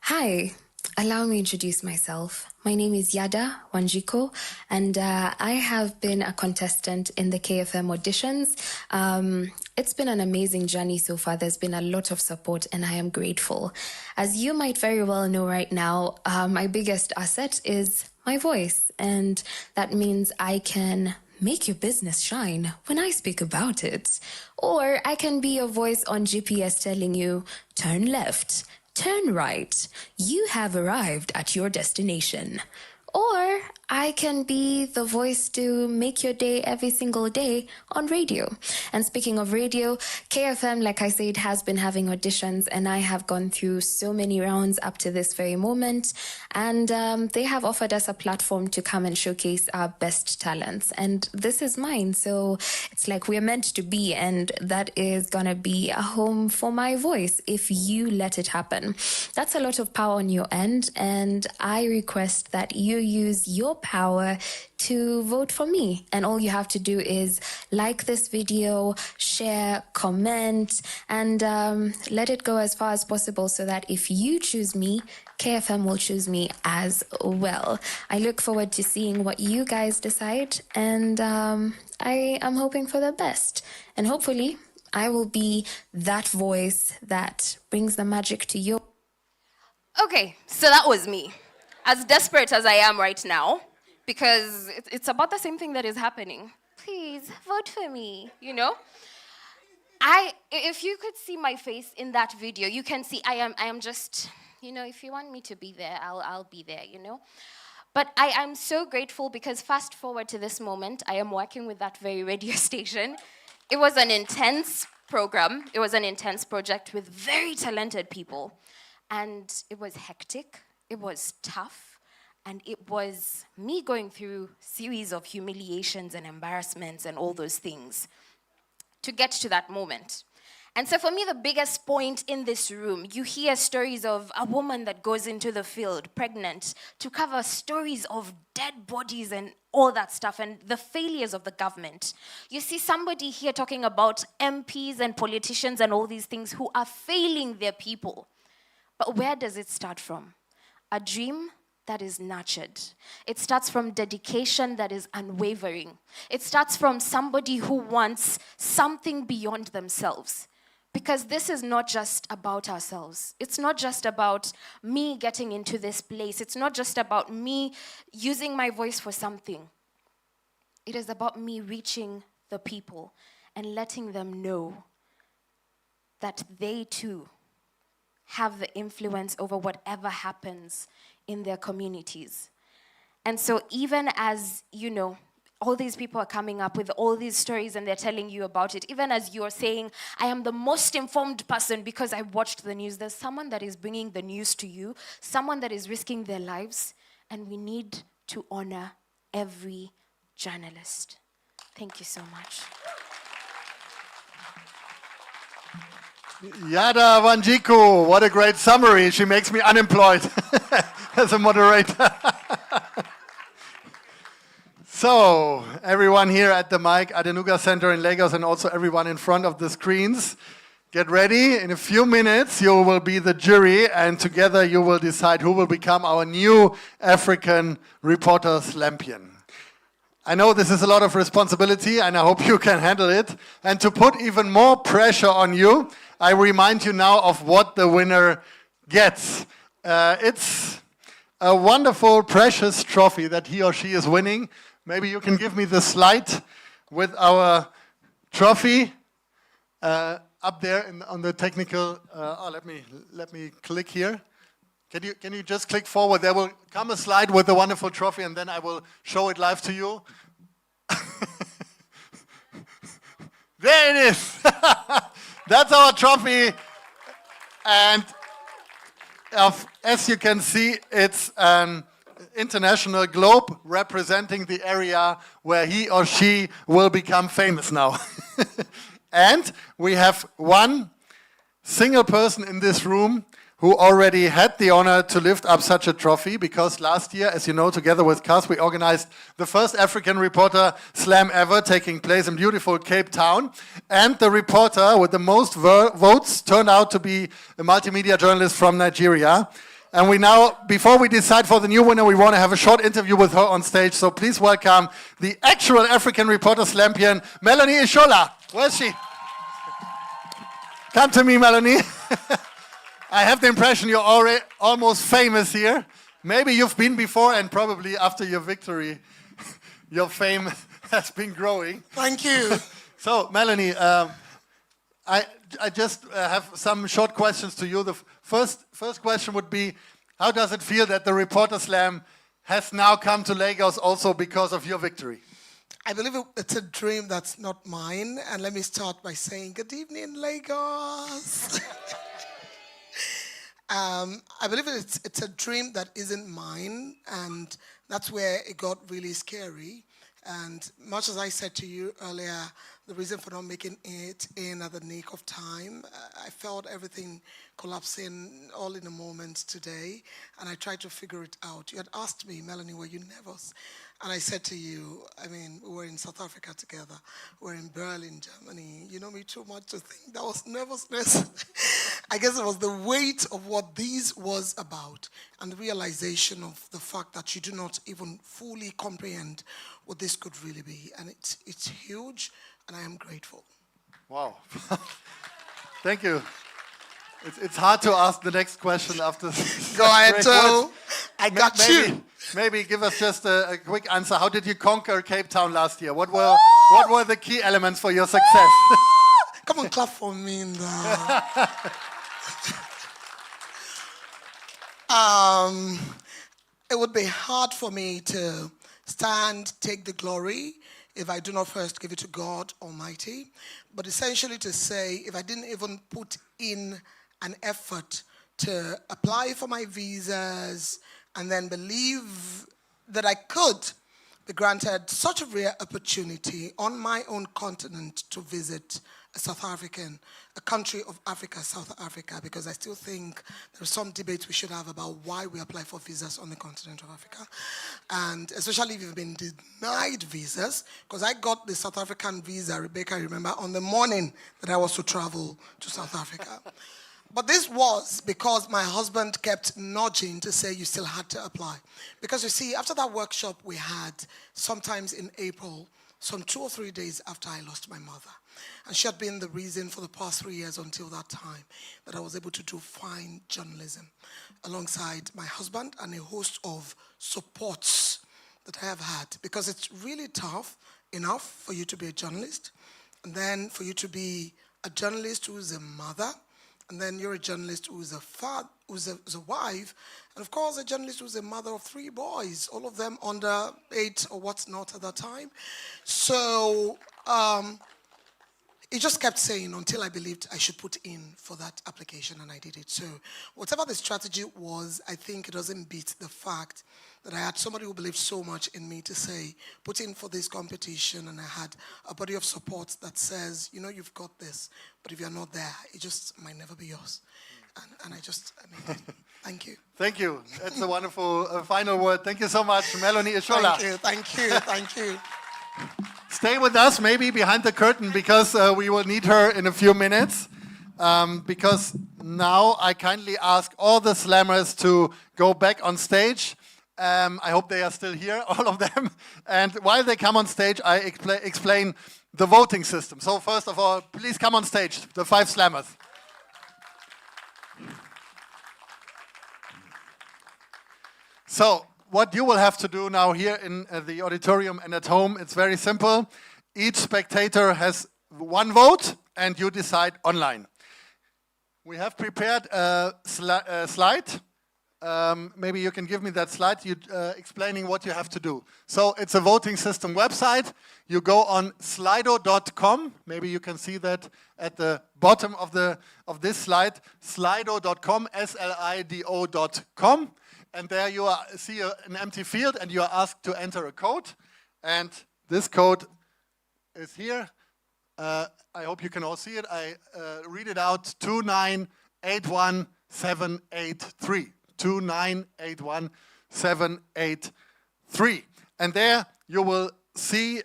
Hi, allow me to introduce myself. My name is Yada Wanjiko, and I have been a contestant in the KFM auditions. It's been an amazing journey so far. There's been a lot of support, and I am grateful. As you might very well know right now, my biggest asset is my voice, and that means I can make your business shine when I speak about it. Or I can be your voice on GPS telling you, turn left, turn right, you have arrived at your destination. Or I can be the voice to make your day every single day on radio. And speaking of radio, KFM, like I said, has been having auditions, and I have gone through so many rounds up to this very moment. And they have offered us a platform to come and showcase our best talents. And this is mine. So it's like we're meant to be, and that is going to be a home for my voice if you let it happen. That's a lot of power on your end, and I request that you use your power to vote for me. And all you have to do is like this video, share, comment, and let it go as far as possible so that if you choose me, KFM will choose me as well. I look forward to seeing what you guys decide, and I am hoping for the best. And hopefully, I will be that voice that brings the magic to you. Okay, so that was me. As desperate as I am right now, because it's about the same thing that is happening. Please, vote for me, if you could see my face in that video, you can see I am just, if you want me to be there, I'll be there, But I'm so grateful because fast forward to this moment, I am working with that very radio station. It was an intense program. It was an intense project with very talented people. And it was hectic. It was tough. And it was me going through a series of humiliations and embarrassments and all those things to get to that moment. And so for me, the biggest point in this room, you hear stories of a woman that goes into the field, pregnant, to cover stories of dead bodies and all that stuff and the failures of the government. You see somebody here talking about MPs and politicians and all these things who are failing their people. But where does it start from? A dream that is nurtured. It starts from dedication that is unwavering. It starts from somebody who wants something beyond themselves. Because this is not just about ourselves. It's not just about me getting into this place. It's not just about me using my voice for something. It is about me reaching the people and letting them know that they too have the influence over whatever happens in their communities. And so even as, all these people are coming up with all these stories and they're telling you about it. Even as you're saying, I am the most informed person because I watched the news. There's someone that is bringing the news to you, someone that is risking their lives, and we need to honor every journalist. Thank you so much. Yada Wanjiku, what a great summary. She makes me unemployed as a moderator. So, everyone here at the Mike Adenuga Center in Lagos and also everyone in front of the screens, get ready. In a few minutes, you will be the jury, and together you will decide who will become our new African reporter Slampion. I know this is a lot of responsibility, and I hope you can handle it. And to put even more pressure on you, I remind you now of what the winner gets. It's a wonderful, precious trophy that he or she is winning. Maybe you can give me the slide with our trophy up there on the technical. Let me click here. Can you just click forward? There will come a slide with the wonderful trophy, and then I will show it live to you. There it is. That's our trophy, and as you can see, it's an international globe representing the area where he or she will become famous now. And we have one single person in this room who already had the honor to lift up such a trophy, because last year, as you know, together with Cas, we organized the first African Reporter Slam ever, taking place in beautiful Cape Town. And the reporter with the most votes turned out to be a multimedia journalist from Nigeria. And we now, before we decide for the new winner, we want to have a short interview with her on stage. So please welcome the actual African Reporter Slampion, Melanie Ishola. Where is she? Come to me, Melanie. I have the impression you're already almost famous here. Maybe you've been before, and probably after your victory, your fame has been growing. Thank you. So, Melanie, I just have some short questions to you. The first question would be, how does it feel that the Reporter Slam has now come to Lagos also because of your victory? I believe it's a dream that's not mine. And let me start by saying, good evening, Lagos. I believe it's a dream that isn't mine, and that's where it got really scary. And much as I said to you earlier, the reason for not making it in at the nick of time, I felt everything collapsing all in a moment today, and I tried to figure it out. You had asked me, Melanie, were you nervous? And I said to you, we were in South Africa together. We're in Berlin, Germany. You know me too much to think that was nervousness. I guess it was the weight of what this was about and the realization of the fact that you do not even fully comprehend what this could really be. And it's huge, and I am grateful. Wow. Thank you. It's hard to ask the next question after. Go ahead, Joe. I got you. Maybe give us just a quick answer. How did you conquer Cape Town last year? What were the key elements for your success? Come Come on, clap for me now. It would be hard for me to take the glory if I do not first give it to God Almighty. But essentially to say, if I didn't even put in an effort to apply for my visas and then believe that I could be granted such a rare opportunity on my own continent to visit a country of Africa, South Africa, because I still think there's some debate we should have about why we apply for visas on the continent of Africa. And especially if you've been denied visas, because I got the South African visa, Rebecca, remember, on the morning that I was to travel to South Africa. But this was because my husband kept nudging to say you still had to apply. Because you see, after that workshop we had, sometimes in April, some 2 or 3 days after I lost my mother. And she had been the reason for the past 3 years until that time that I was able to do fine journalism alongside my husband and a host of supports that I have had. Because it's really tough enough for you to be a journalist, and then for you to be a journalist who is a mother, and then you're a journalist who's a father, who's a wife, and of course a journalist who's a mother of 3 boys, all of them under 8 or what's not at that time. So he just kept saying until I believed I should put in for that application, and I did it. So whatever the strategy was, I think it doesn't beat the fact that I had somebody who believed so much in me to say, put in for this competition, and I had a body of support that says, you know, you've got this, but if you're not there, it just might never be yours. And I mean, thank you. Thank you. That's a wonderful final word. Thank you so much, Melanie Ishola. Thank you. Stay with us, maybe behind the curtain, because we will need her in a few minutes. Because now I kindly ask all the slammers to go back on stage. I hope they are still here, all of them. And while they come on stage, I explain the voting system. So first of all, please come on stage, the 5 slammers. So what you will have to do now here in the auditorium and at home, it's very simple. Each spectator has 1 vote, and you decide online. We have prepared a slide. Maybe you can give me that slide explaining what you have to do. So it's a voting system website. You go on slido.com. Maybe you can see that at the bottom of this slide. Slido.com, SLIDO.com. And there you see an empty field, and you are asked to enter a code. And this code is here. I hope you can all see it. I read it out, 2981783. 2981783. And there you will see,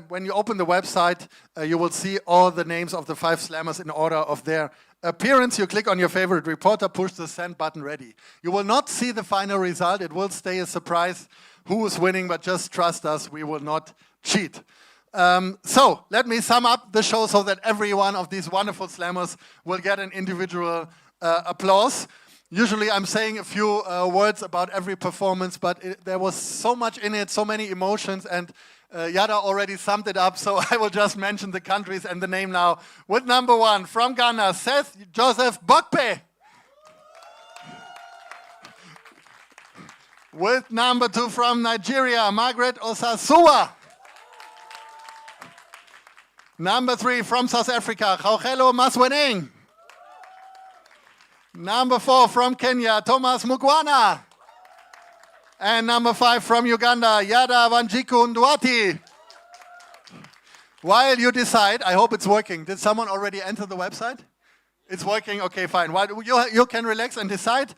when you open the website, you will see all the names of the 5 slammers in order of their appearance. You click on your favorite reporter, push the send button, ready. You will not see the final result. It will stay a surprise who is winning, but just trust us, we will not cheat. So let me sum up the show so that every one of these wonderful slammers will get an individual applause. Usually I'm saying a few words about every performance, but there was so much in it, so many emotions, and Yada already summed it up, so I will just mention the countries and the name now. With number 1, from Ghana, Seth Joseph Bukpe. With number 2, from Nigeria, Margaret Osazuwa. Number 3, from South Africa, Masweneng. Number 4, from Kenya, Thomas Mukhwana. And number 5, from Uganda, Yada Wanjiku Nduati. While you decide, I hope it's working. Did someone already enter the website? It's working? Okay, fine. While you can relax and decide.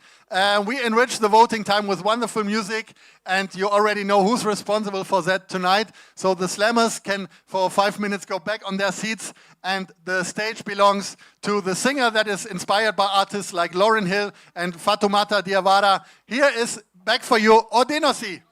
We enrich the voting time with wonderful music, and you already know who's responsible for that tonight. So the slammers can, for 5 minutes, go back on their seats, and the stage belongs to the singer that is inspired by artists like Lauryn Hill and Fatoumata Diawara. Here is back for you, Odenosi.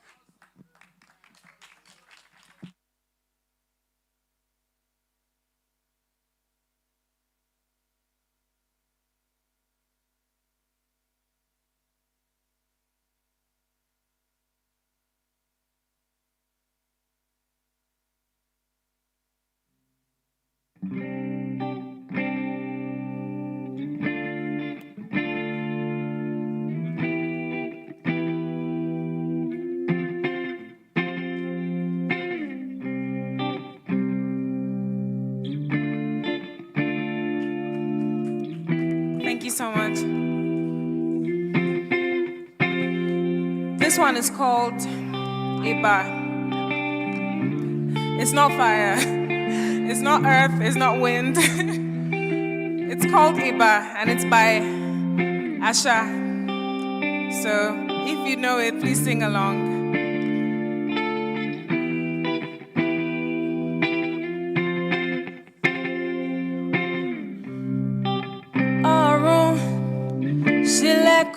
Thank you so much. This one is called Iba. It's not fire. It's not earth. It's not wind. It's called Iba, and it's by Asha. So if you know it, please sing along.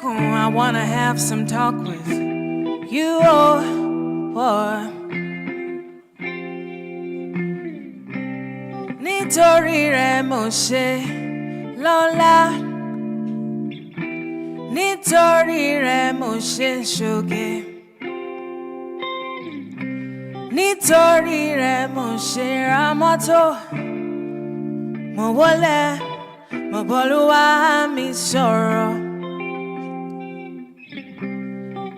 I wanna have some talk with you, Nítorí rẹ̀ mo ṣe lọ́lá, nítorí rẹ̀ mo ṣe ṣoge, nítorí rẹ̀ mo ṣe ra mọ́tò, mo wọlé, mo b'Olúwa mi sọ̀rọ̀.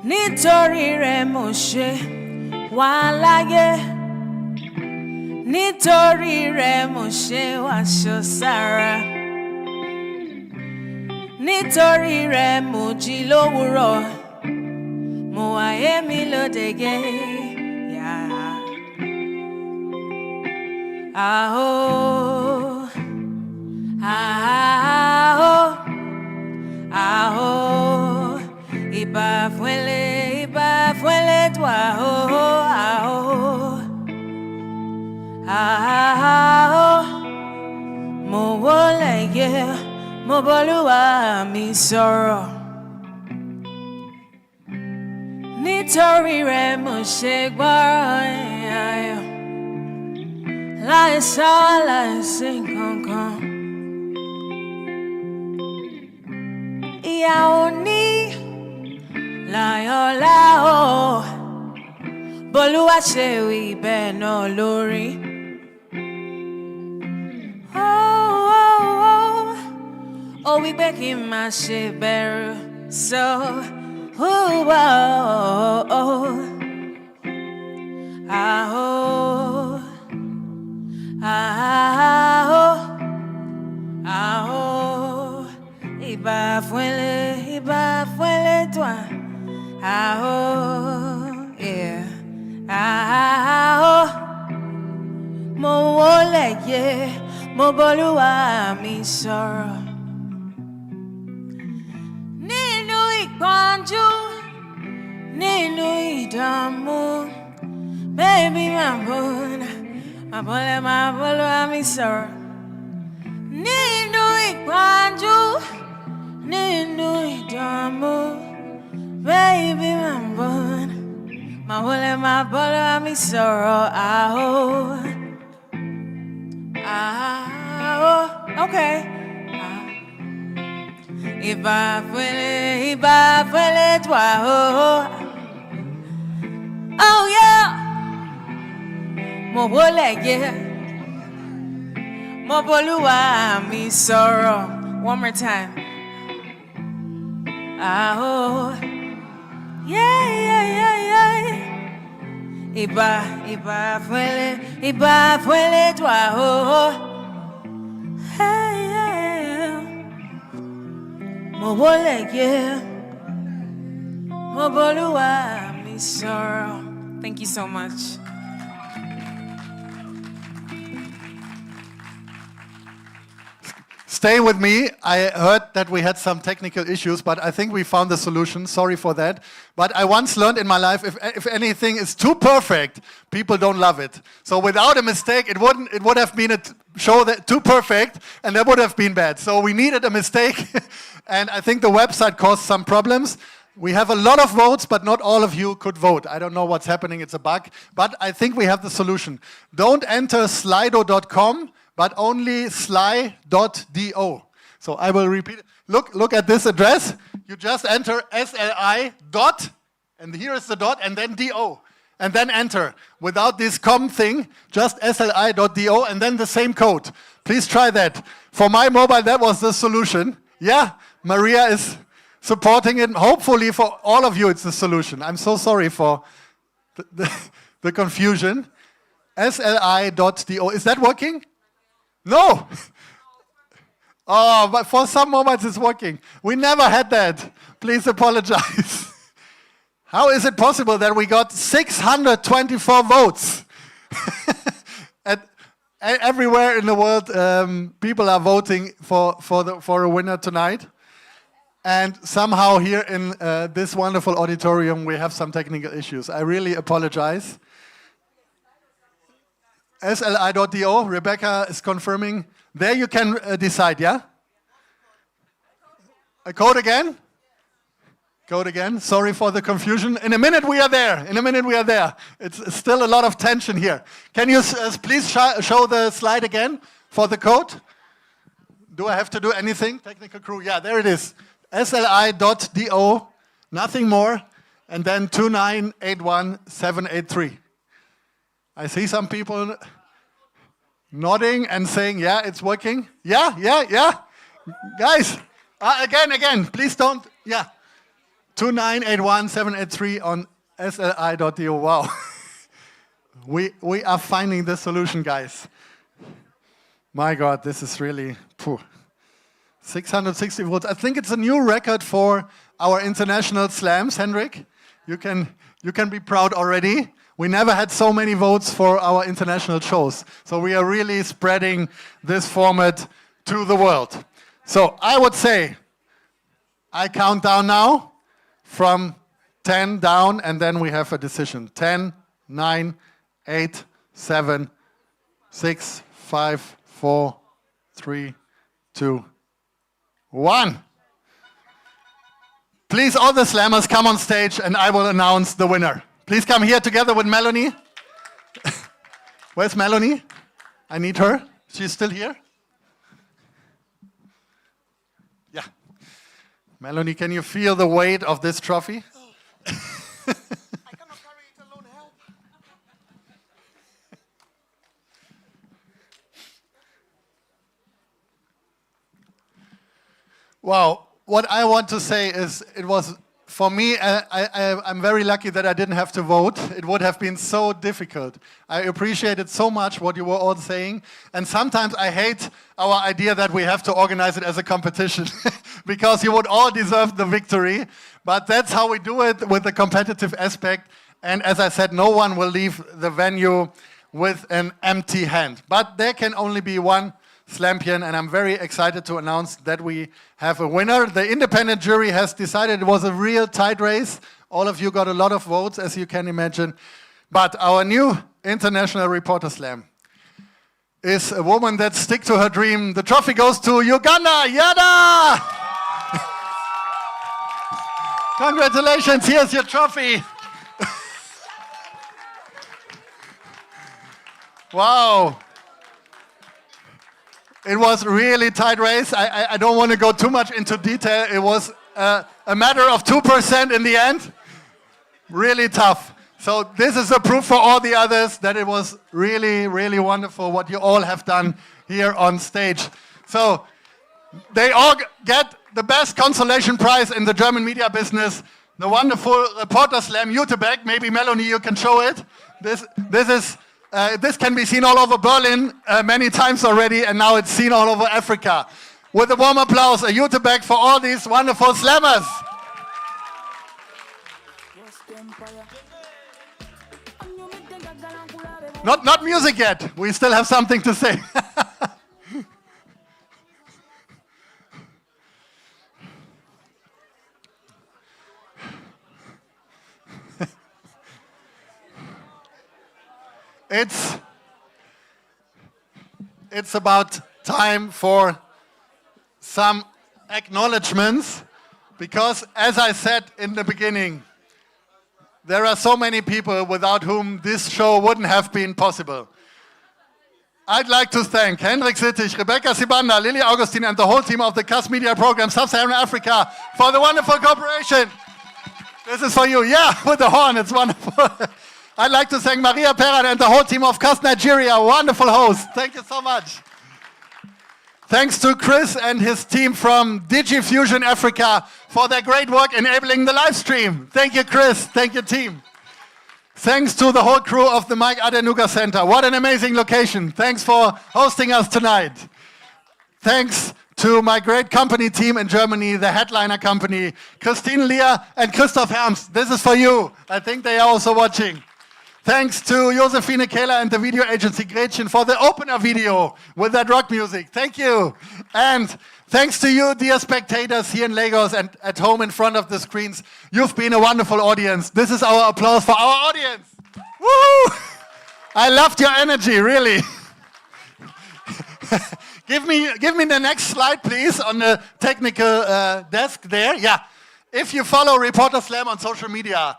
Nítorí rẹ̀ mo ṣe wà láyé, nítorí rẹ̀ mo ṣe wàṣọ sára, nítorí rẹ̀ mo jí lówùúrọ̀, mo wáyé mi lódege. Aho, aho, aho. Iba fuele toi, oh, ah, oh, ah, oh, mo wole ye, mo b'Olúwa mi sọ̀rọ̀. Nítorí rẹ̀ mo ṣe gbọ́rọ̀ ayọ̀, láìsọ láìsí kankan. Ìyà ò ní láyọ̀lá o, b'Olúwa ṣe wí bẹ́ẹ̀ náà lórí. Ó wí pé kí n má ṣe bẹ̀rù, so aho, aho, aho, iba fuele toi. Aho, yeah. Aho, mo wole ye, mo b'Olúwa mi sọ̀rọ̀. Nínú ìpọ́njú, nínú ìdààmú, baby ma b'Olúwa mi sọ̀rọ̀. Nínú ìpọ́njú, nínú ìdààmú, baby, my bolo, mi sorrow, okay. Iba fuele toi, oh yeah. Mo wole yeah, mo b'Olúwa mi sorrow. One more time. Aho. Yeah. Iba fuele toi, oh. Hey, yeah. Mo wole yeah, mo b'Olúwa mi sọ̀rọ̀. Thank you so much. Stay with me. I heard that we had some technical issues, but I think we found the solution. Sorry for that. But I once learned in my life, if anything is too perfect, people don't love it. So without a mistake, it would have been a show that too perfect, and that would have been bad. So we needed a mistake, and I think the website caused some problems. We have a lot of votes, but not all of you could vote. I don't know what's happening. It's a bug. But I think we have the solution. Don't enter slido.com, but only sly.do. So I will repeat it. Look at this address. You just enter SLI dot, and here is the dot, and then DO. And then enter. Without this com thing, just sli.do, and then the same code. Please try that. For my mobile, that was the solution. Yeah, Maria is supporting it. Hopefully for all of you, it's the solution. I'm so sorry for the confusion. SLI.do. Is that working? No. Oh, but for some moments it's working. We never had that. Please apologize. How is it possible that we got 624 votes? Everywhere in the world, people are voting for a winner tonight. And somehow here in this wonderful auditorium, we have some technical issues. I really apologize. SLI.do, Rebecca is confirming. There you can decide, yeah? A code again? Code again. Sorry for the confusion. In a minute we are there. In a minute we are there. It's still a lot of tension here. Can you please show the slide again for the code? Do I have to do anything? Technical crew. Yeah, there it is. SLI.do, nothing more, and then 2981783. I see some people nodding and saying, yeah, it's working. Yeah. Guys, again, please don't, yeah. 2981783 on SLI.do. Wow. we are finding the solution, guys. My God, this is really, 660 votes. I think it's a new record for our international slams, Hendrik. You can be proud already. We never had so many votes for our international shows. So we are really spreading this format to the world. So I would say, I count down now from 10 down, and then we have a decision. 10, 9, 8, 7, 6, 5, 4, 3, 2, 1. Please, all the slammers, come on stage and I will announce the winner. Please come here together with Melanie. Where's Melanie? I need her. She's still here? Yeah. Melanie, can you feel the weight of this trophy? I cannot carry it alone, help. Wow, what I want to say is it was, for me, I'm very lucky that I didn't have to vote. It would have been so difficult. I appreciated so much what you were all saying. And sometimes I hate our idea that we have to organize it as a competition because you would all deserve the victory. But that's how we do it, with the competitive aspect. And as I said, no one will leave the venue with an empty hand. But there can only be one Slampion, and I'm very excited to announce that we have a winner. The independent jury has decided it was a real tight race. All of you got a lot of votes, as you can imagine. But our new international reporter slam is a woman that sticks to her dream. The trophy goes to Uganda, Yada! Congratulations, here's your trophy. Wow. It was a really tight race. I don't want to go too much into detail. It was a matter of 2% in the end. Really tough. So this is a proof for all the others that it was really, really wonderful what you all have done here on stage. So they all get the best consolation prize in the German media business, the wonderful Reporter Slam Jute bag. Maybe Melanie, you can show it. This can be seen all over Berlin many times already, and now it's seen all over Africa. With a warm applause, a Jute bag for all these wonderful slammers. Not music yet. We still have something to say. It's about time for some acknowledgements, because as I said in the beginning, there are so many people without whom this show wouldn't have been possible. I'd like to thank Hendrik Sittich, Rebecca Sibanda, Lily Augustine, and the whole team of the CAS Media Program Sub-Saharan Africa for the wonderful cooperation. This is for you. Yeah, with the horn, it's wonderful. I'd like to thank Maria Perran and the whole team of CAS Nigeria, wonderful host. Thank you so much. Thanks to Chris and his team from DigiFusion Africa for their great work enabling the live stream. Thank you, Chris. Thank you, team. Thanks to the whole crew of the Mike Adenuga Center. What an amazing location. Thanks for hosting us tonight. Thanks to to my great company team in Germany, the Headliner Company, Christine Lear and Christoph Herms. This is for you. I think they are also watching. Thanks to Josephine Kehler and the video agency Gretchen for the opener video with that rock music. Thank you. And thanks to you, dear spectators here in Lagos and at home in front of the screens. You've been a wonderful audience. This is our applause for our audience. Woohoo! I loved your energy, really. Give me the next slide, please, on the technical desk there. Yeah. If you follow Reporter Slam on social media,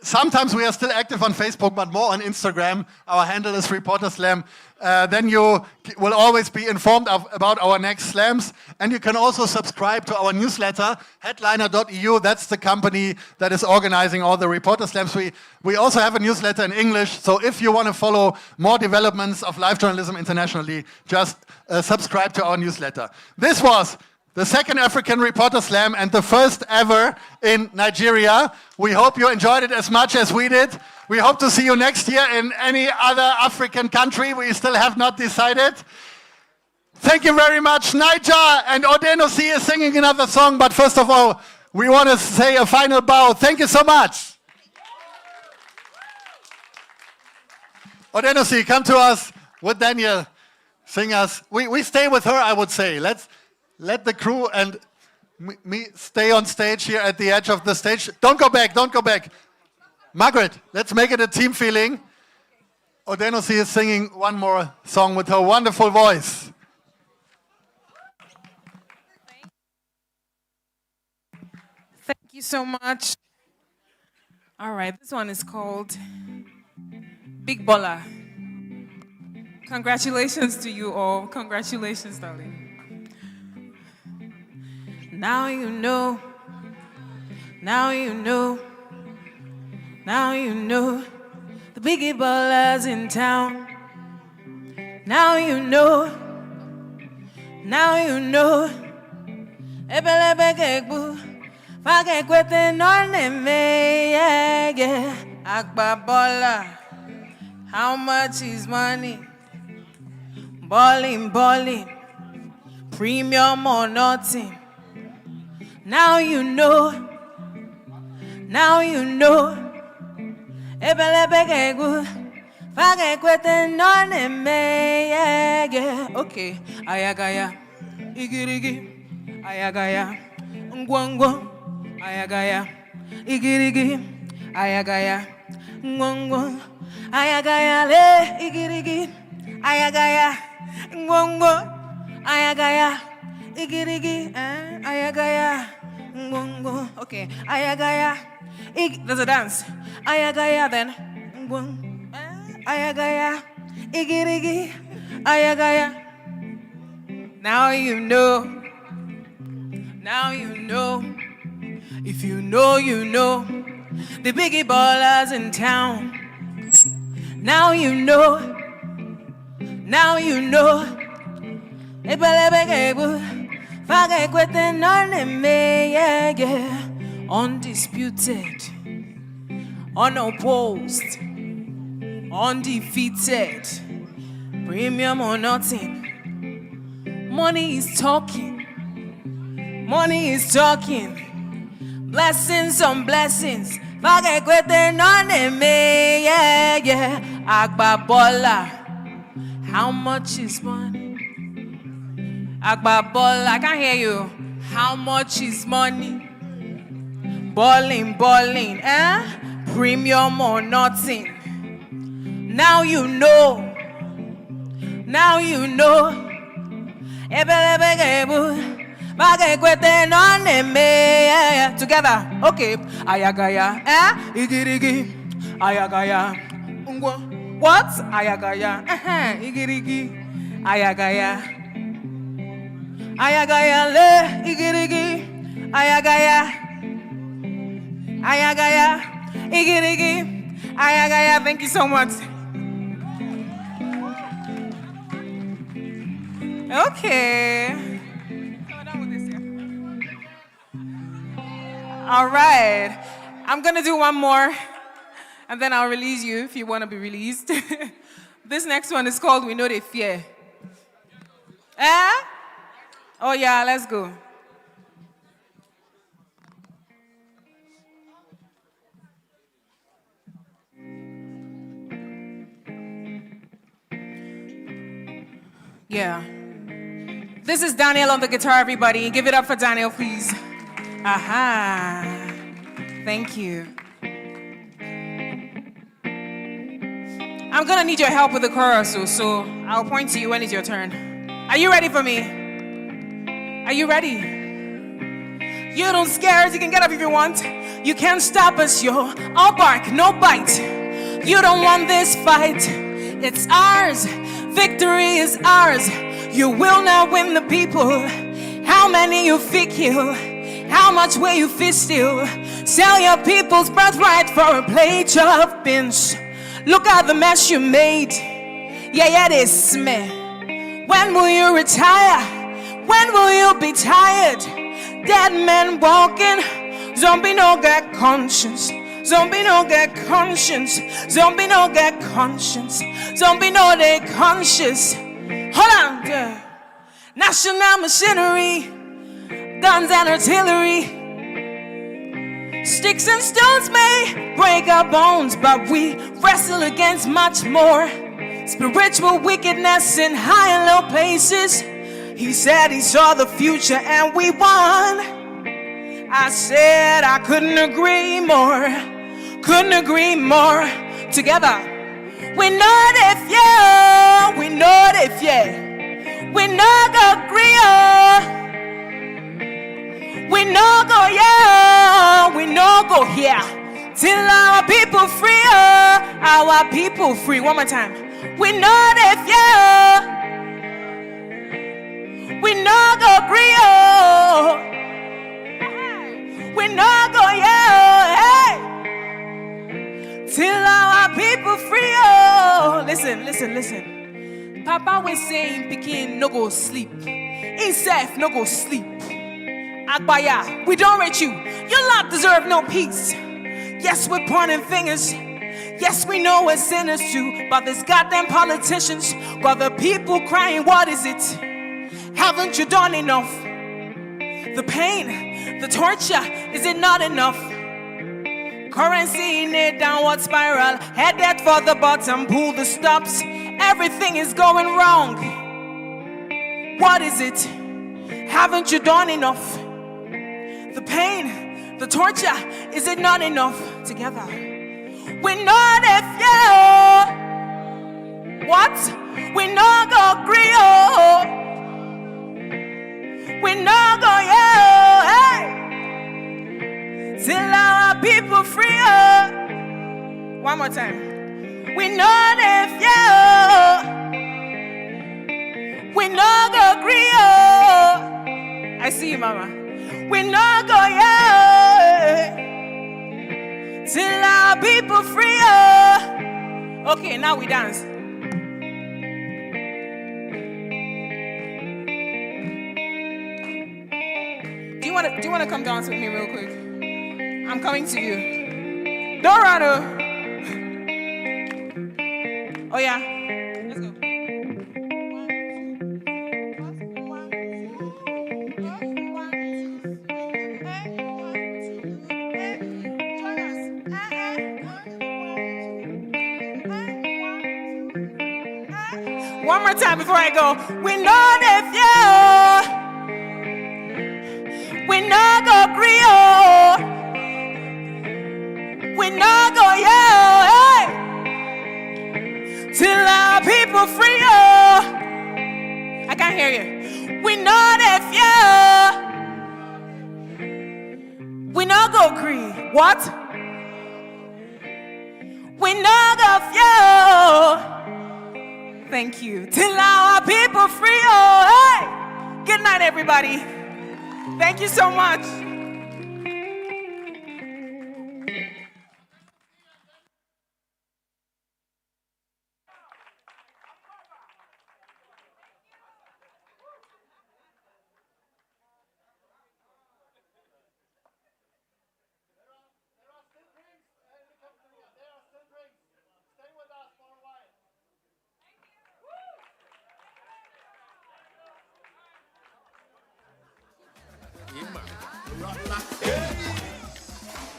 sometimes we are still active on Facebook, but more on Instagram. Our handle is Reporter Slam. Then you will always be informed about our next slams. And you can also subscribe to our newsletter, headliner.eu. That's the company that is organizing all the Reporter Slams. We also have a newsletter in English. So if you want to follow more developments of live journalism internationally, just subscribe to our newsletter. This was the second African Reporter Slam and the first ever in Nigeria. We hope you enjoyed it as much as we did. We hope to see you next year in any other African country. We still have not decided. Thank you very much. Niger and Odenosi is singing another song, but first of all, we want to say a final bow. Thank you so much. Odenosi, come to us with Daniel. Sing us. We stay with her, I would say. Let the crew and me stay on stage here at the edge of the stage. Don't go back, don't go back. Margaret, let's make it a team feeling. Odenosi is singing one more song with her wonderful voice. Thank you so much. All right, this one is called Big Baller. Congratulations to you all. Congratulations, darling. Now you know, now you know, now you know the biggie ballers in town. Now you know, now you know. Ebelebegegbu, fagekwete noneme, yeah. Akba baller, how much is money? Balling, balling, premium or nothing. Now you know, now you know. Ebelebegegu, fagekwete noneme, yeah. Okay, ayagaya, igirigi, ayagaya, ngwongwo, ayagaya, igirigi, ayagaya, ngwongwo, ayagaya, le, igirigi, ayagaya, ngwongwo, ayagaya, igirigi, ayagaya. Okay, ayagaya. There's a dance. Ayagaya then. Ayagaya. Igirigi. Ayagaya. Now you know. Now you know. If you know, you know. The biggie ballers in town. Now you know. Now you know. Undisputed, unopposed, undefeated, premium or nothing. Money is talking, money is talking. Blessings on blessings. Agbabola, how much is money? Agbabola, I can't hear you. How much is money? Balling, balling, premium or nothing. Now you know. Now you know. Together, okay. Ayagaya, igirigi. Ayagaya, what? Ayagaya, igirigi. Ayagaya. Ayagaya le igirigi, ayagaya, ayagaya, igirigi, ayagaya. Thank you so much. Okay. All right. I'm gonna do one more, and then I'll release you if you want to be released. This next one is called "We Know They Fear." Oh yeah, let's go. Yeah. This is Daniel on the guitar, everybody. Give it up for Daniel, please. Aha. Thank you. I'm gonna need your help with the chorus, so I'll point to you when it's your turn. Are you ready for me? Are you ready? You don't scare us, you can get up if you want. You can't stop us, yo. All bark, no bite. You don't want this fight. It's ours. Victory is ours. You will not win the people. How many you fit kill? How much will you fit steal? Sell your people's birthright for a plate of beans. Look at the mess you made. Yeah, this me. When will you retire? When will you be tired? Dead men walking. Zombie no get conscience. Zombie no get conscience. Zombie no get conscience. Zombie no they conscious. Hold on there. National machinery. Guns and artillery. Sticks and stones may break our bones, but we wrestle against much more. Spiritual wickedness in high and low places. He said he saw the future and we won. I said I couldn't agree more. Couldn't agree more. Together. We know if yeah. We know if yeah. We not agree. We no go yeah, we no go here. Till our people free, our people free. One more time. We know if yeah, we no go agree. We no go yeah, hey. Till our people free. Listen, listen, listen. Papa was saying, "Pikin no go sleep. Himself no go sleep." Agbaya, we don't rate you. You lot deserve no peace. Yes, we're pointing fingers. Yes, we know we're sinners too. But these goddamn politicians got the people crying, what is it? Haven't you done enough? The pain, the torture, is it not enough? Currency in a downward spiral, headed for the bottom, pull the stops. Everything is going wrong. What is it? Haven't you done enough? The pain, the torture, is it not enough? Together. We not if yeah. What? We not go agree. We not go yeah. Hey. Till our people free. One more time. We not if yeah. We not go agree. I see you, Mama. We not go yeah. Till our people free. Okay, now we dance. Do you want to come dance with me real quick? I'm coming to you. Don't run. Oh yeah. Let's go. One more time before I go. We know if yeah. We not go agree. We not go yeah. Hey. Till our people free. I can't hear you. We know if yeah. We not go agree. What? We not go yeah. Thank you. Till our people free. Hey. Good night, everybody. Thank you so much.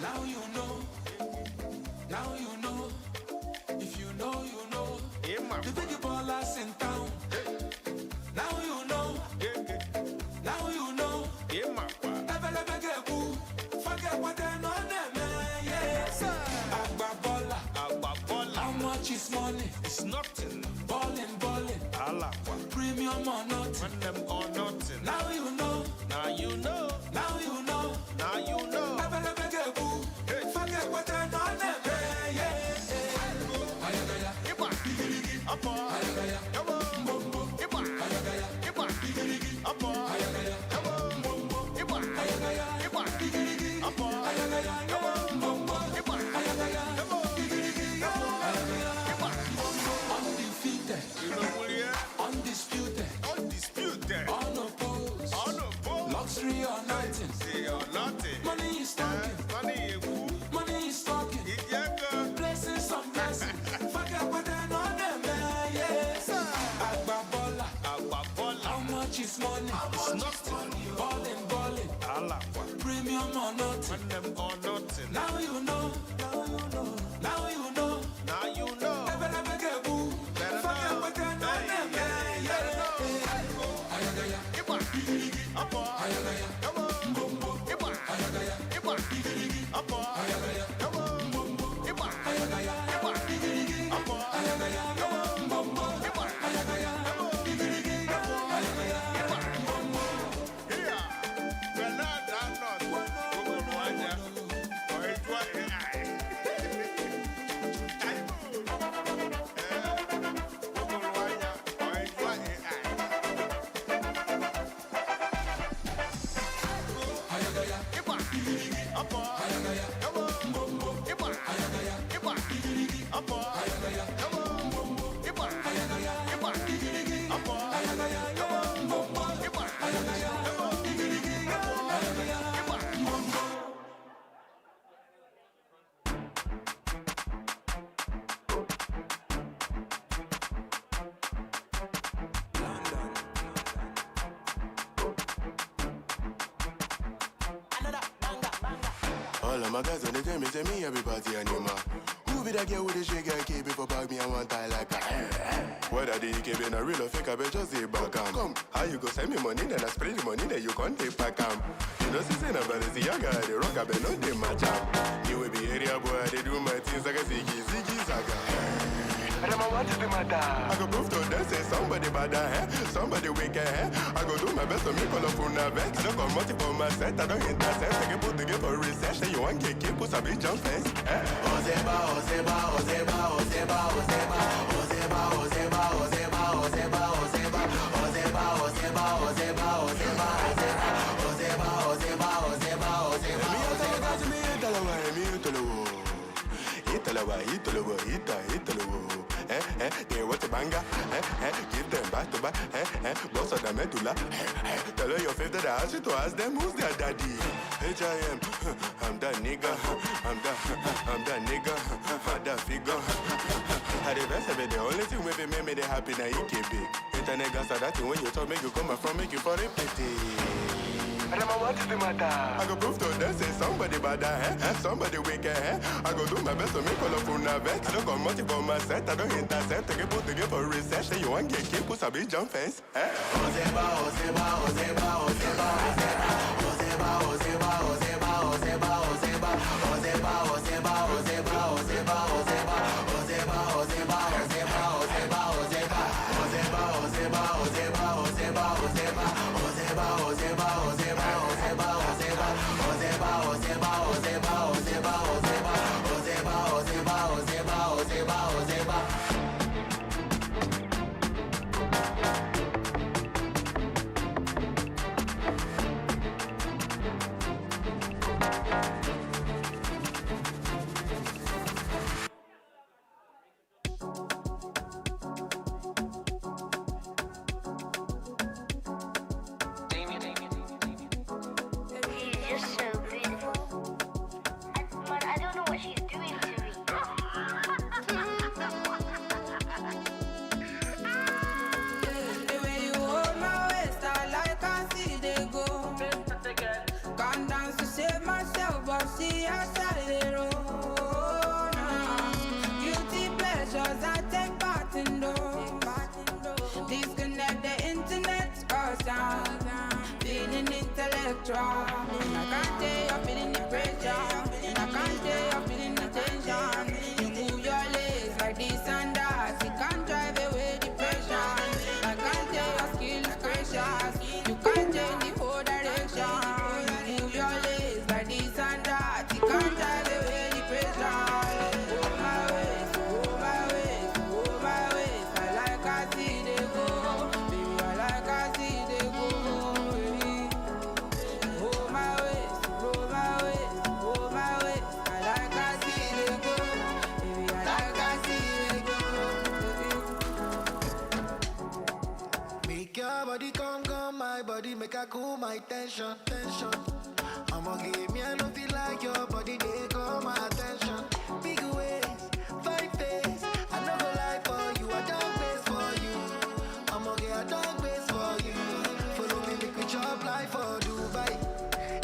Now you know. Now you know. If you know, you know. The big ballers in town. Now you know. Now you know. Forget what they know them. Yes. Agba baller. How much is money? It's nothing. Ballin'. Premium or nothing. When them or nothing. Now you know. Now you know. Now you know. Now you know. Forget what they know them. Undefeated, undisputed, unopposed, luxury or nothing. Money is talking, money is talking. Blessings on blessings. Forget what they know them. Yes. Agba baller. How much is money? It's nothing. Ballin'. Premium or nothing. Now you know. Now you know. Now you know. Now you know. Forget what they know them. All of my guys on the tell me everybody anima. Who be that girl with the shake and keep it for bag me and one tie like that? Whether the EK been a real or fake, I bet just say back come. How you go send me money, then I spread the money, then you can't take back You know, since I'm about to see young guy, the rock, I bet not they match up. You will be area boy, they do my things like a ziggy saga. What's the matter? I go prove to them, say somebody bad somebody wicked I go do my best to make all of una vex. I don't come out for my set, I don't intercept. I can put together for research, then you want to keep put a big jump fence. Ozeba. They want a banger, give them back to back, boss of the medulla. Tell her your favorite, I ask you to ask them who's their daddy. H.I.M. I'm that nigga, I'm that nigga, I'm that figure. At the best of it, the only thing with me they happy now EKB. Internet gas are that thing when you talk, make you come from, make you for a pity. What's the matter? I go prove to them, say somebody bad somebody wicked I go do my best to make all of una vex. I don't come out for my set, I don't intercept. I can put together for research, then you want to get put a big jump fence. You're so beautiful. electron. And I can't tell you're feeling the pressure. And I can't tell you're feeling the tension. You move your legs like this and that. You can't drive away depression. I can't tell your skill is precious. You can't change the whole direction. You move your legs like this and that. You can't drive away depression. Oh my ways, oh my ways, oh my ways. I like I see they go. Baby, I like I see they go. Baby. Oh my ways, oh my ways, oh my ways. I like I see they go. Baby, I like I see they go. Make your body come, my body make a cool my tension. I'ma give me, I don't feel like your body, they call my attention. Big ways, fine face, I never lie for you, I don't base for you. I'ma get a dog base for you. Follow me, make we chop life for Dubai.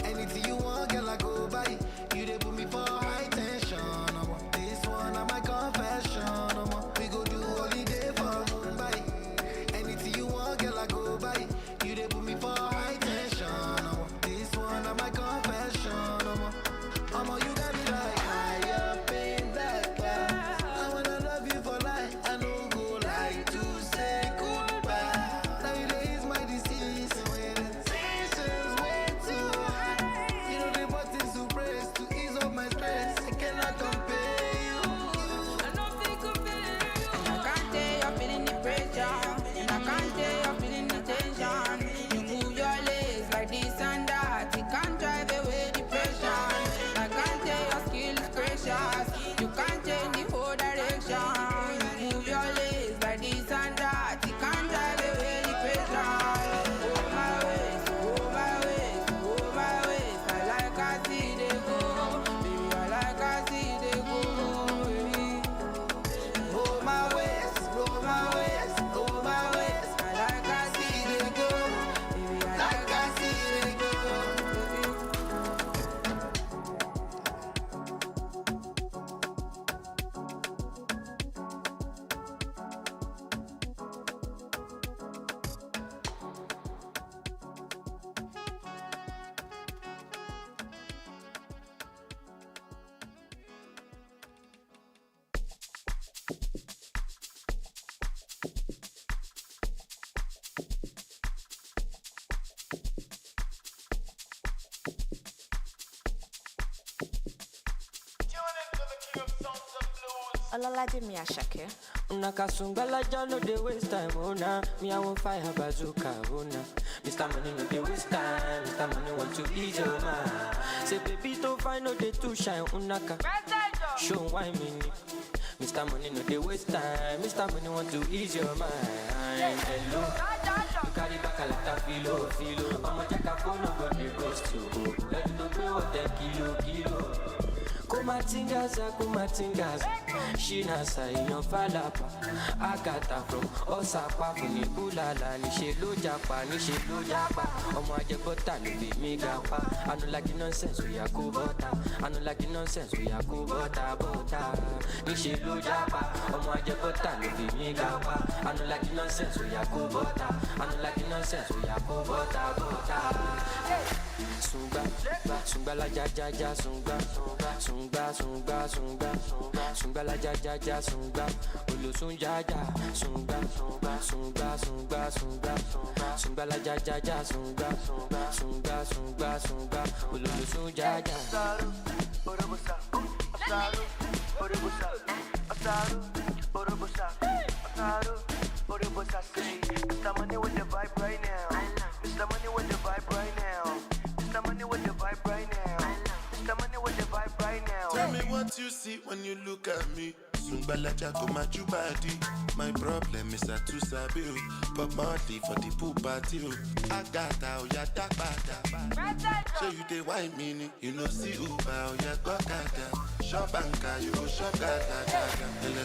Anything you want, girl, I go buy. You they put me for high tension. This one, I'm my confession. We go do holiday for Mumbai. Anything you want, girl, I go buy. You they put me for high tension. This one, I'm my confession. You got me like higher pain that class. I wanna love you for life. I don't go like to say goodbye. Nowadays my disease, when the tension's way too high. You know the buttons to press to ease up my stress. I cannot compare you. I don't think compare you. And I can't tell you're feeling the pressure. And I can't tell you're feeling the tension. You move your legs like this and that. You can't drive away depression. I can't tell your skill is precious. You can't change the whole direction. You move your legs like this and that. You can't drive away depression. Oh my ways, oh my ways, oh my ways. I like I see they go. Baby, I like I see they go. Baby. Oh my ways, oh my ways, oh my ways. I like I see they go. Baby, I like I see they go. Olalade mi ashake. Unakasungala jalo de waste time, oh nah. Me I won't fire bazooka, oh nah. Mr. Money no de waste time, Mr. Money want to ease your mind. Say baby don't find no day to shine, unaka. Show why me. Mr. Money no de waste time, Mr. Money want to ease your mind. Hello, you carry back a lot of filo. I'ma check a phone, nobody goes to. Let me know what that kilo. Kumatingaza, Shinasa in your falapa. Agata from Osapa, Funi Ulala, Nishelo Japa. Omaje Bota, Lubi Migapa. I don't like the nonsense, we are Kubota. Nishelo Japa, Omaje Bota, Lubi Migapa. I don't like the nonsense, we are Kubota. Sunga la ja sunga la ja sunga ulu sunga la ja sunga ulu sunga Mr. Money with the vibe right now. Mr. Money with the vibe right now. Mr. Money with the vibe right now. Mr. Money with the vibe right now. Tell me what you see when you look at me. Sungbalaja koma jubadi. My problem is a too sabi. Pop Marley for the pool party. Agata oya dakbada. Show you the wine meaning. You know see Uba oya gokada. Shop banka you go shop gada. Ele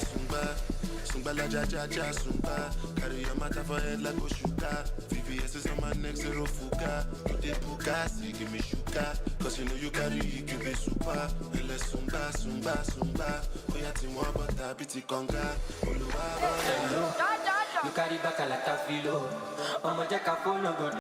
Sungbalaja sungba. Carry your matter for head like Oshuka. VVS is on my neck, zero fuga. You dey puka, see give me sugar. Cause you know you carry, give me super. Ele sungba. Oya ti mo bota biti konga. Oluwa You carry back a lot of filo. I'ma check a phone, no go.